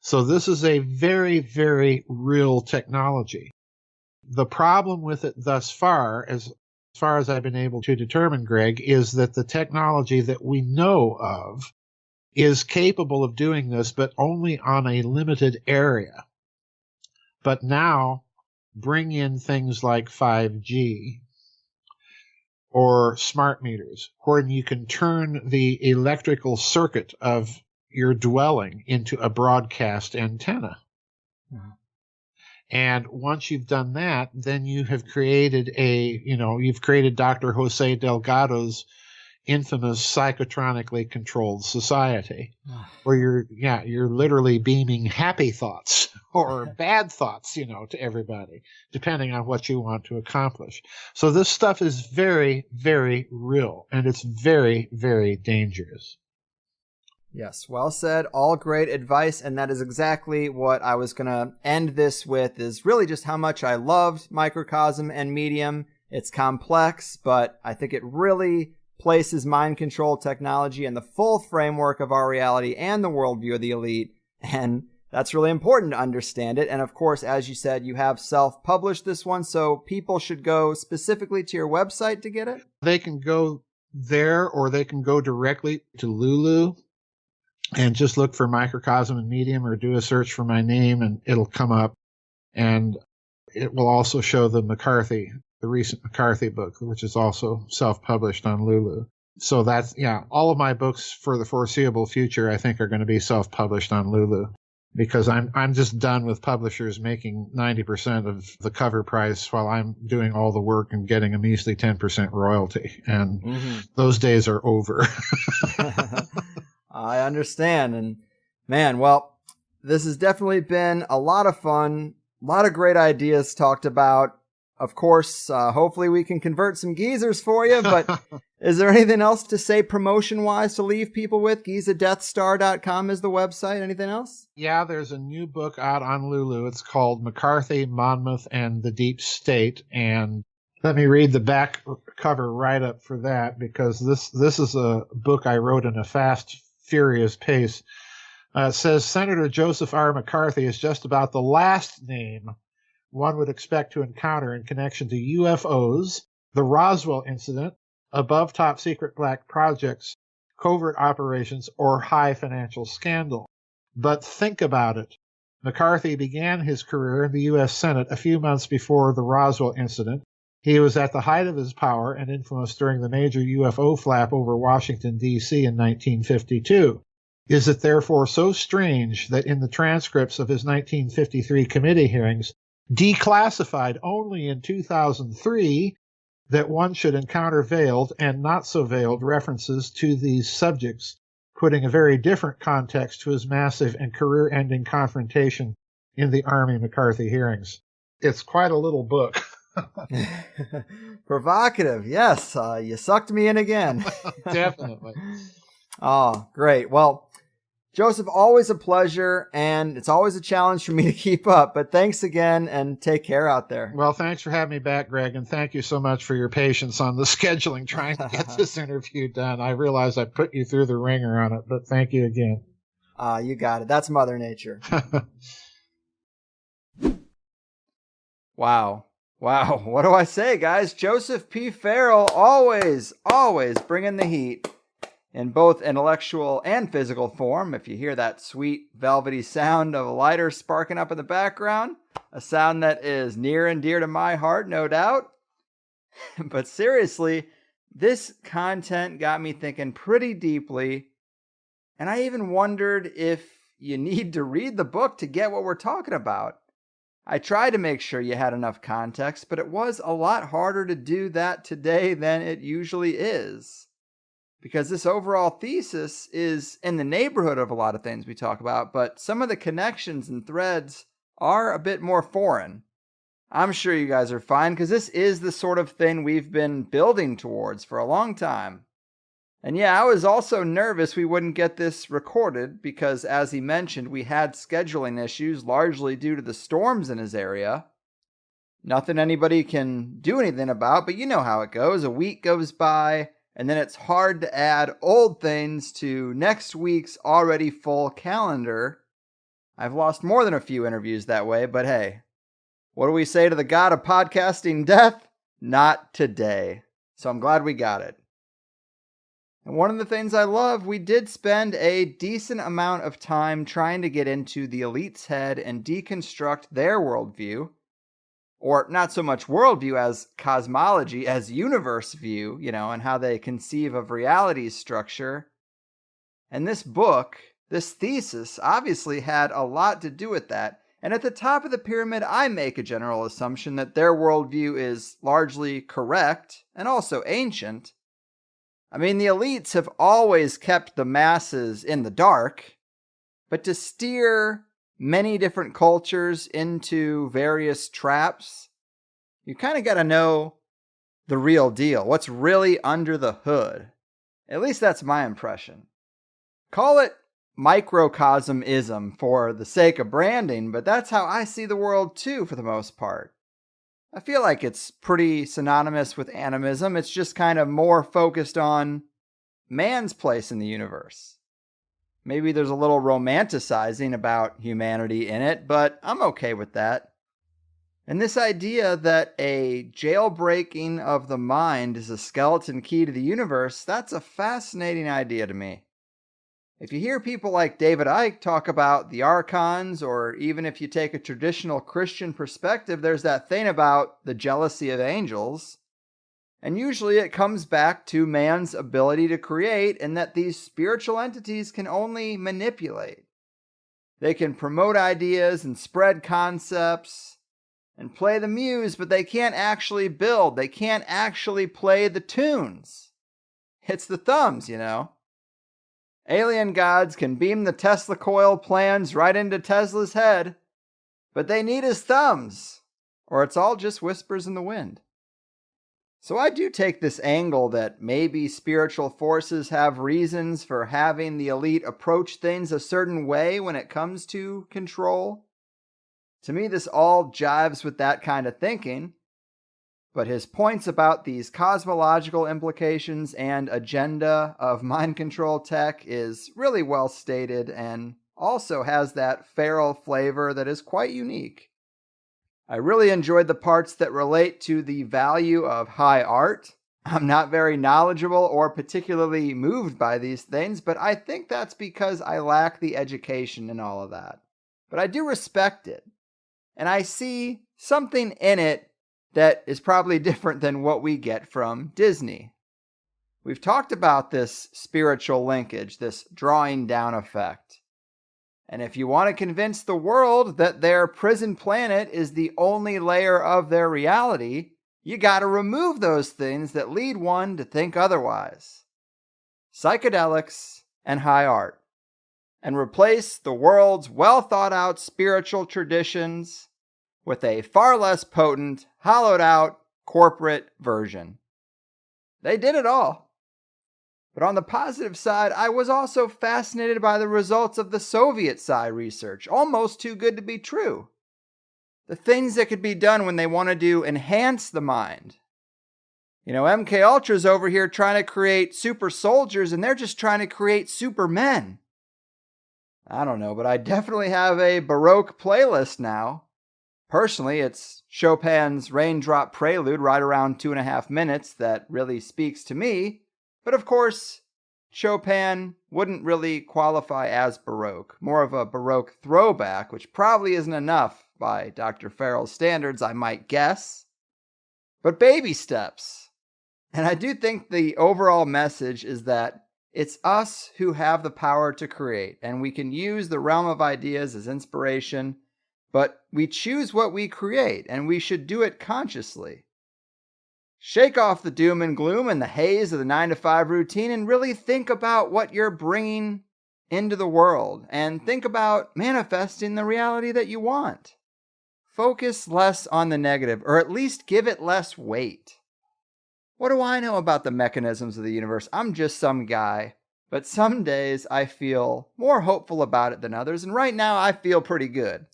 So this is a very, very real technology. The problem with it thus far as I've been able to determine, Greg, is that the technology that we know of is capable of doing this, but only on a limited area. But now, bring in things like 5G or smart meters, where you can turn the electrical circuit of your dwelling into a broadcast antenna. Mm-hmm. And once you've done that, then you have created you've created Dr. Jose Delgado's infamous psychotronically controlled society, where you're literally beaming happy thoughts or bad thoughts, to everybody, depending on what you want to accomplish. So this stuff is very, very real, and it's very, very dangerous. Yes, well said. All great advice, and that is exactly what I was going to end this with, is really just how much I loved Microcosm and Medium. It's complex, but I think it really places mind control technology in the full framework of our reality and the worldview of the elite, and that's really important to understand it. And of course, as you said, you have self-published this one, so people should go specifically to your website to get it? They can go there, or they can go directly to Lulu and just look for Microcosm and Medium, or do a search for my name and it'll come up. And it will also show the recent McCarthy book, which is also self-published on Lulu. So that's, all of my books for the foreseeable future, I think, are going to be self-published on Lulu, because I'm just done with publishers making 90% of the cover price while I'm doing all the work and getting a measly 10% royalty. And those days are over. I understand. And man, well, this has definitely been a lot of fun. A lot of great ideas talked about. Of course, hopefully we can convert some geezers for you, but is there anything else to say promotion-wise to leave people with? GizaDeathStar.com is the website. Anything else? Yeah, there's a new book out on Lulu. It's called McCarthy, Monmouth, and the Deep State. And let me read the back cover right up for that, because this is a book I wrote in a fast, furious pace. It says, Senator Joseph R. McCarthy is just about the last name one would expect to encounter in connection to UFOs, the Roswell incident, above top secret black projects, covert operations, or high financial scandal. But think about it. McCarthy began his career in the U.S. Senate a few months before the Roswell incident. He was at the height of his power and influence during the major UFO flap over Washington, D.C. in 1952. Is it therefore so strange that in the transcripts of his 1953 committee hearings, declassified only in 2003, that one should encounter veiled and not so veiled references to these subjects putting a very different context to his massive and career-ending confrontation in the Army McCarthy hearings. It's quite a little book. Provocative, yes. You sucked me in again. Definitely. Oh, great. Well, Joseph, always a pleasure, and it's always a challenge for me to keep up, but thanks again, and take care out there. Well, thanks for having me back, Greg, and thank you so much for your patience on the scheduling, trying to get this interview done. I realize I put you through the ringer on it, but thank you again. You got it. That's Mother Nature. Wow. What do I say, guys? Joseph P. Farrell, always bringing the heat in both intellectual and physical form. If you hear that sweet, velvety sound of a lighter sparking up in the background, a sound that is near and dear to my heart, no doubt. But seriously, this content got me thinking pretty deeply, and I even wondered if you need to read the book to get what we're talking about. I tried to make sure you had enough context, but it was a lot harder to do that today than it usually is. Because this overall thesis is in the neighborhood of a lot of things we talk about, but some of the connections and threads are a bit more foreign. I'm sure you guys are fine, because this is the sort of thing we've been building towards for a long time. And yeah, I was also nervous we wouldn't get this recorded, because as he mentioned, we had scheduling issues, largely due to the storms in his area. Nothing anybody can do anything about, but you know how it goes. A week goes by, and then it's hard to add old things to next week's already full calendar. I've lost more than a few interviews that way, but hey, what do we say to the god of podcasting death? Not today. So I'm glad we got it. And one of the things I love, we did spend a decent amount of time trying to get into the elite's head and deconstruct their worldview. Or not so much worldview as cosmology, as universe view, and how they conceive of reality's structure. And this book, this thesis, obviously had a lot to do with that. And at the top of the pyramid, I make a general assumption that their worldview is largely correct and also ancient. I mean, the elites have always kept the masses in the dark, but to steer many different cultures into various traps, you kind of got to know the real deal, what's really under the hood. At least that's my impression. Call it microcosmism for the sake of branding, but that's how I see the world too, for the most part. I feel like it's pretty synonymous with animism. It's just kind of more focused on man's place in the universe. Maybe there's a little romanticizing about humanity in it, but I'm okay with that. And this idea that a jailbreaking of the mind is a skeleton key to the universe, that's a fascinating idea to me. If you hear people like David Icke talk about the archons, or even if you take a traditional Christian perspective, there's that thing about the jealousy of angels. And usually it comes back to man's ability to create, and that these spiritual entities can only manipulate. They can promote ideas and spread concepts and play the muse, but they can't actually build. They can't actually play the tunes. It's the thumbs, Alien gods can beam the Tesla coil plans right into Tesla's head, but they need his thumbs, or it's all just whispers in the wind. So I do take this angle that maybe spiritual forces have reasons for having the elite approach things a certain way when it comes to control. To me, this all jives with that kind of thinking. But his points about these cosmological implications and agenda of mind control tech is really well stated, and also has that Farrell flavor that is quite unique. I really enjoyed the parts that relate to the value of high art. I'm not very knowledgeable or particularly moved by these things, but I think that's because I lack the education in all of that. But I do respect it, and I see something in it that is probably different than what we get from Disney. We've talked about this spiritual linkage, this drawing down effect. And if you want to convince the world that their prison planet is the only layer of their reality, you got to remove those things that lead one to think otherwise. Psychedelics and high art, and replace the world's well-thought-out spiritual traditions with a far less potent, hollowed-out corporate version. They did it all. But on the positive side, I was also fascinated by the results of the Soviet side research, almost too good to be true. The things that could be done when they wanted to enhance the mind. MK Ultra's over here trying to create super soldiers, and they're just trying to create supermen. I don't know, but I definitely have a Baroque playlist now. Personally, it's Chopin's Raindrop Prelude, right around 2.5 minutes, that really speaks to me. But of course, Chopin wouldn't really qualify as Baroque. More of a Baroque throwback, which probably isn't enough by Dr. Farrell's standards, I might guess. But baby steps. And I do think the overall message is that it's us who have the power to create, and we can use the realm of ideas as inspiration, but we choose what we create, and we should do it consciously. Shake off the doom and gloom and the haze of the 9-to-5 routine and really think about what you're bringing into the world, and think about manifesting the reality that you want. Focus less on the negative, or at least give it less weight. What do I know about the mechanisms of the universe? I'm just some guy. But some days I feel more hopeful about it than others, and right now I feel pretty good.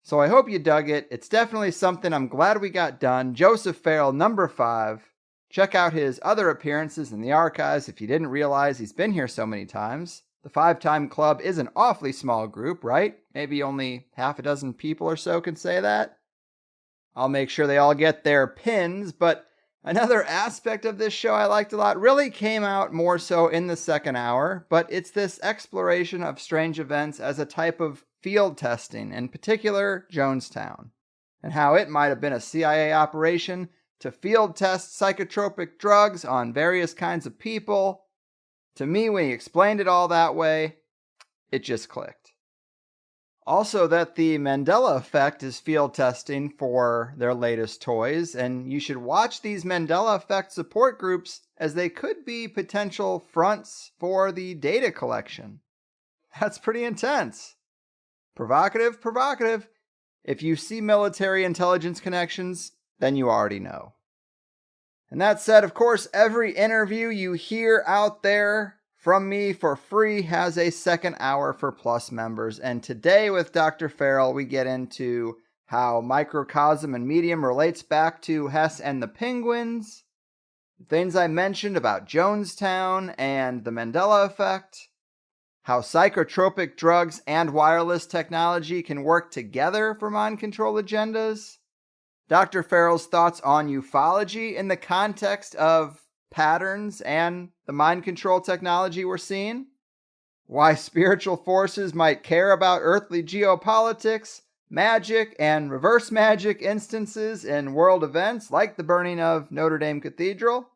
So I hope you dug it. It's definitely something I'm glad we got done. Joseph Farrell, number 5. Check out his other appearances in the archives if you didn't realize he's been here so many times. The 5-Time Club is an awfully small group, right? Maybe only half a dozen people or so can say that. I'll make sure they all get their pins, but another aspect of this show I liked a lot really came out more so in the second hour, but it's this exploration of strange events as a type of field testing, in particular Jonestown, and how it might have been a CIA operation to field test psychotropic drugs on various kinds of people. To me, when he explained it all that way, it just clicked. Also, that the Mandela effect is field testing for their latest toys, and you should watch these Mandela effect support groups as they could be potential fronts for the data collection. That's pretty intense. Provocative, provocative. If you see military intelligence connections, then you already know. And that said, of course, every interview you hear out there from me for free has a second hour for Plus members. And today with Dr. Farrell, we get into how Microcosm and Medium relates back to Hess and the Penguins, the things I mentioned about Jonestown and the Mandela effect, how psychotropic drugs and wireless technology can work together for mind control agendas, Dr. Farrell's thoughts on ufology in the context of patterns and the mind control technology we're seeing, why spiritual forces might care about earthly geopolitics, magic, and reverse magic instances in world events like the burning of Notre Dame Cathedral,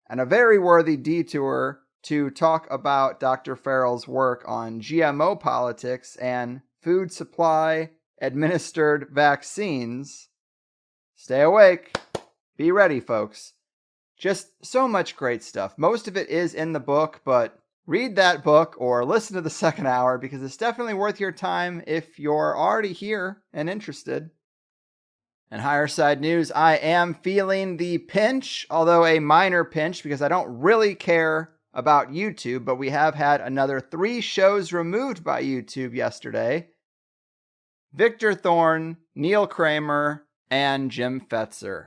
and a very worthy detour to talk about Dr. Farrell's work on GMO politics and food supply administered vaccines. Stay awake. Be ready, folks. Just so much great stuff. Most of it is in the book, but read that book or listen to the second hour because it's definitely worth your time if you're already here and interested. And higher side news, I am feeling the pinch, although a minor pinch because I don't really care about YouTube, but we have had another 3 shows removed by YouTube yesterday. Victor Thorne, Neil Kramer, and Jim Fetzer.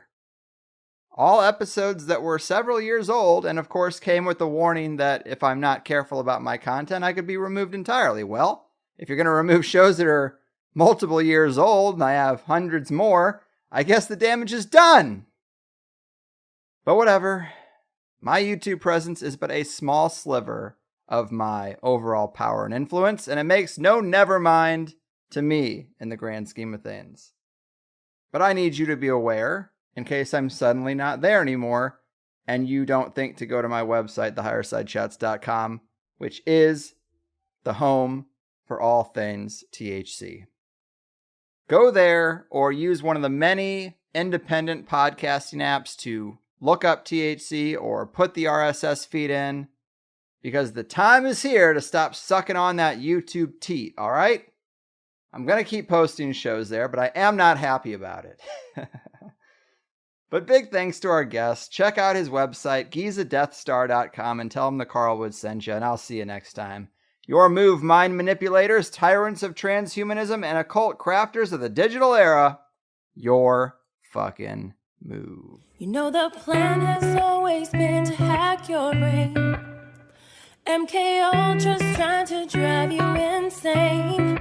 All episodes that were several years old, and of course came with the warning that if I'm not careful about my content, I could be removed entirely. Well, if you're going to remove shows that are multiple years old, and I have hundreds more, I guess the damage is done. But whatever. My YouTube presence is but a small sliver of my overall power and influence, and it makes no never mind to me in the grand scheme of things. But I need you to be aware, in case I'm suddenly not there anymore, and you don't think to go to my website, thehighersidechats.com, which is the home for all things THC. Go there or use one of the many independent podcasting apps to look up THC or put the RSS feed in, because the time is here to stop sucking on that YouTube teat, all right? I'm going to keep posting shows there, but I am not happy about it. But big thanks to our guest. Check out his website, gizadeathstar.com, and tell him the Carlwood sent you, and I'll see you next time. Your move, mind manipulators, tyrants of transhumanism, and occult crafters of the digital era. Your fucking move. You know the plan has always been to hack your brain. MK Ultra's trying to drive you insane.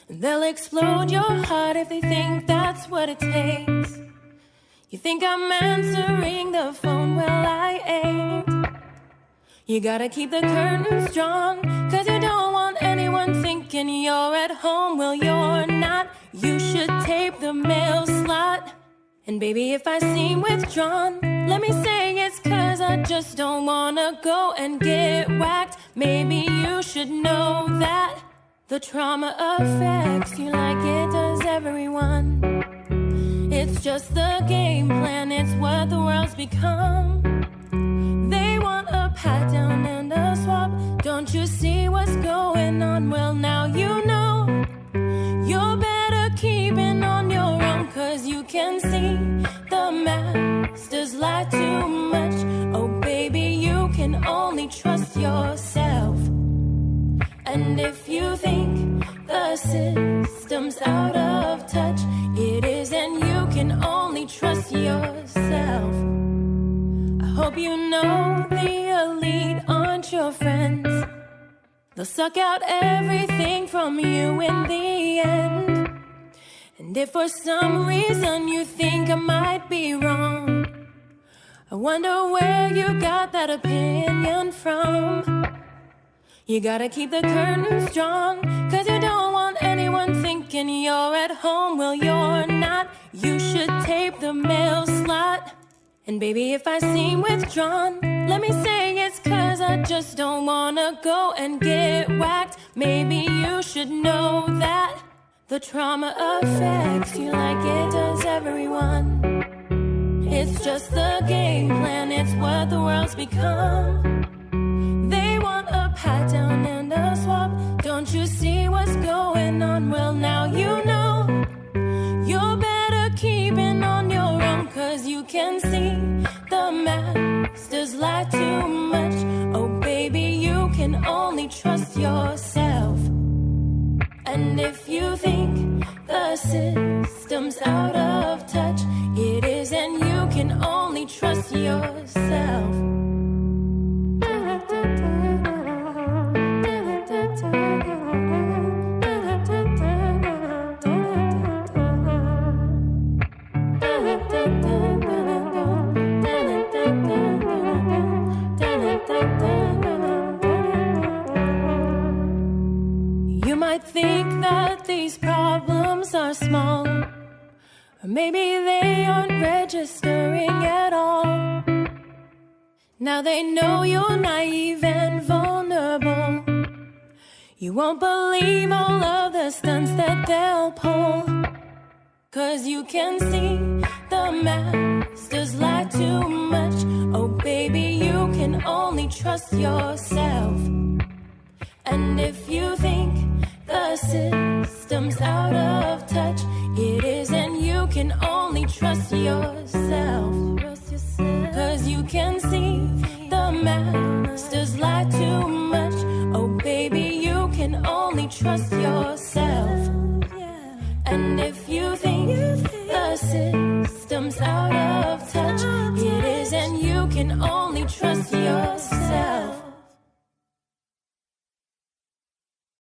They'll explode your heart if they think that's what it takes. You think I'm answering the phone? Well, I ain't. You gotta keep the curtains drawn, cause you don't want anyone thinking you're at home. Well, you're not. You should tape the mail slot. And baby, if I seem withdrawn, let me say it's cause I just don't wanna go and get whacked. Maybe you should know that the trauma affects you like it does everyone. It's just the game plan, it's what the world's become. They want a pat down and a swap. Don't you see what's going on? Well, now you know. You're better keeping on your own, cause you can see the masters lie too much. Oh baby, you can only trust yourself. And if you think the system's out of touch, it is, and you can only trust yourself. I hope you know the elite aren't your friends. They'll suck out everything from you in the end. And if for some reason you think I might be wrong, I wonder where you got that opinion from. You gotta keep the curtains drawn, cause you don't want anyone thinking you're at home. Well, you're not. You should tape the mail slot. And baby, if I seem withdrawn, let me say it's cause I just don't wanna go and get whacked. Maybe you should know that the trauma affects you like it does everyone. It's just the game plan, it's what the world's become. They want a pat down and a swap. Don't you see what's going on? Well, now you know. You're better keeping on your own, cause you can see the masters lie too much. Oh baby, you can only trust yourself. And if you think the system's out of touch, it is, and you can only trust yourself. You might think that these problems are small, or maybe they aren't registering at all. Now they know you're naive and vulnerable. You won't believe all of the stunts that they'll pull, cause you can see the masters lie too much. Oh baby, you can only trust yourself. And if you think the system's out of touch, it is, and you can only trust yourself. Cause you can see the masters lie too much. Oh baby, you can only trust yourself. And if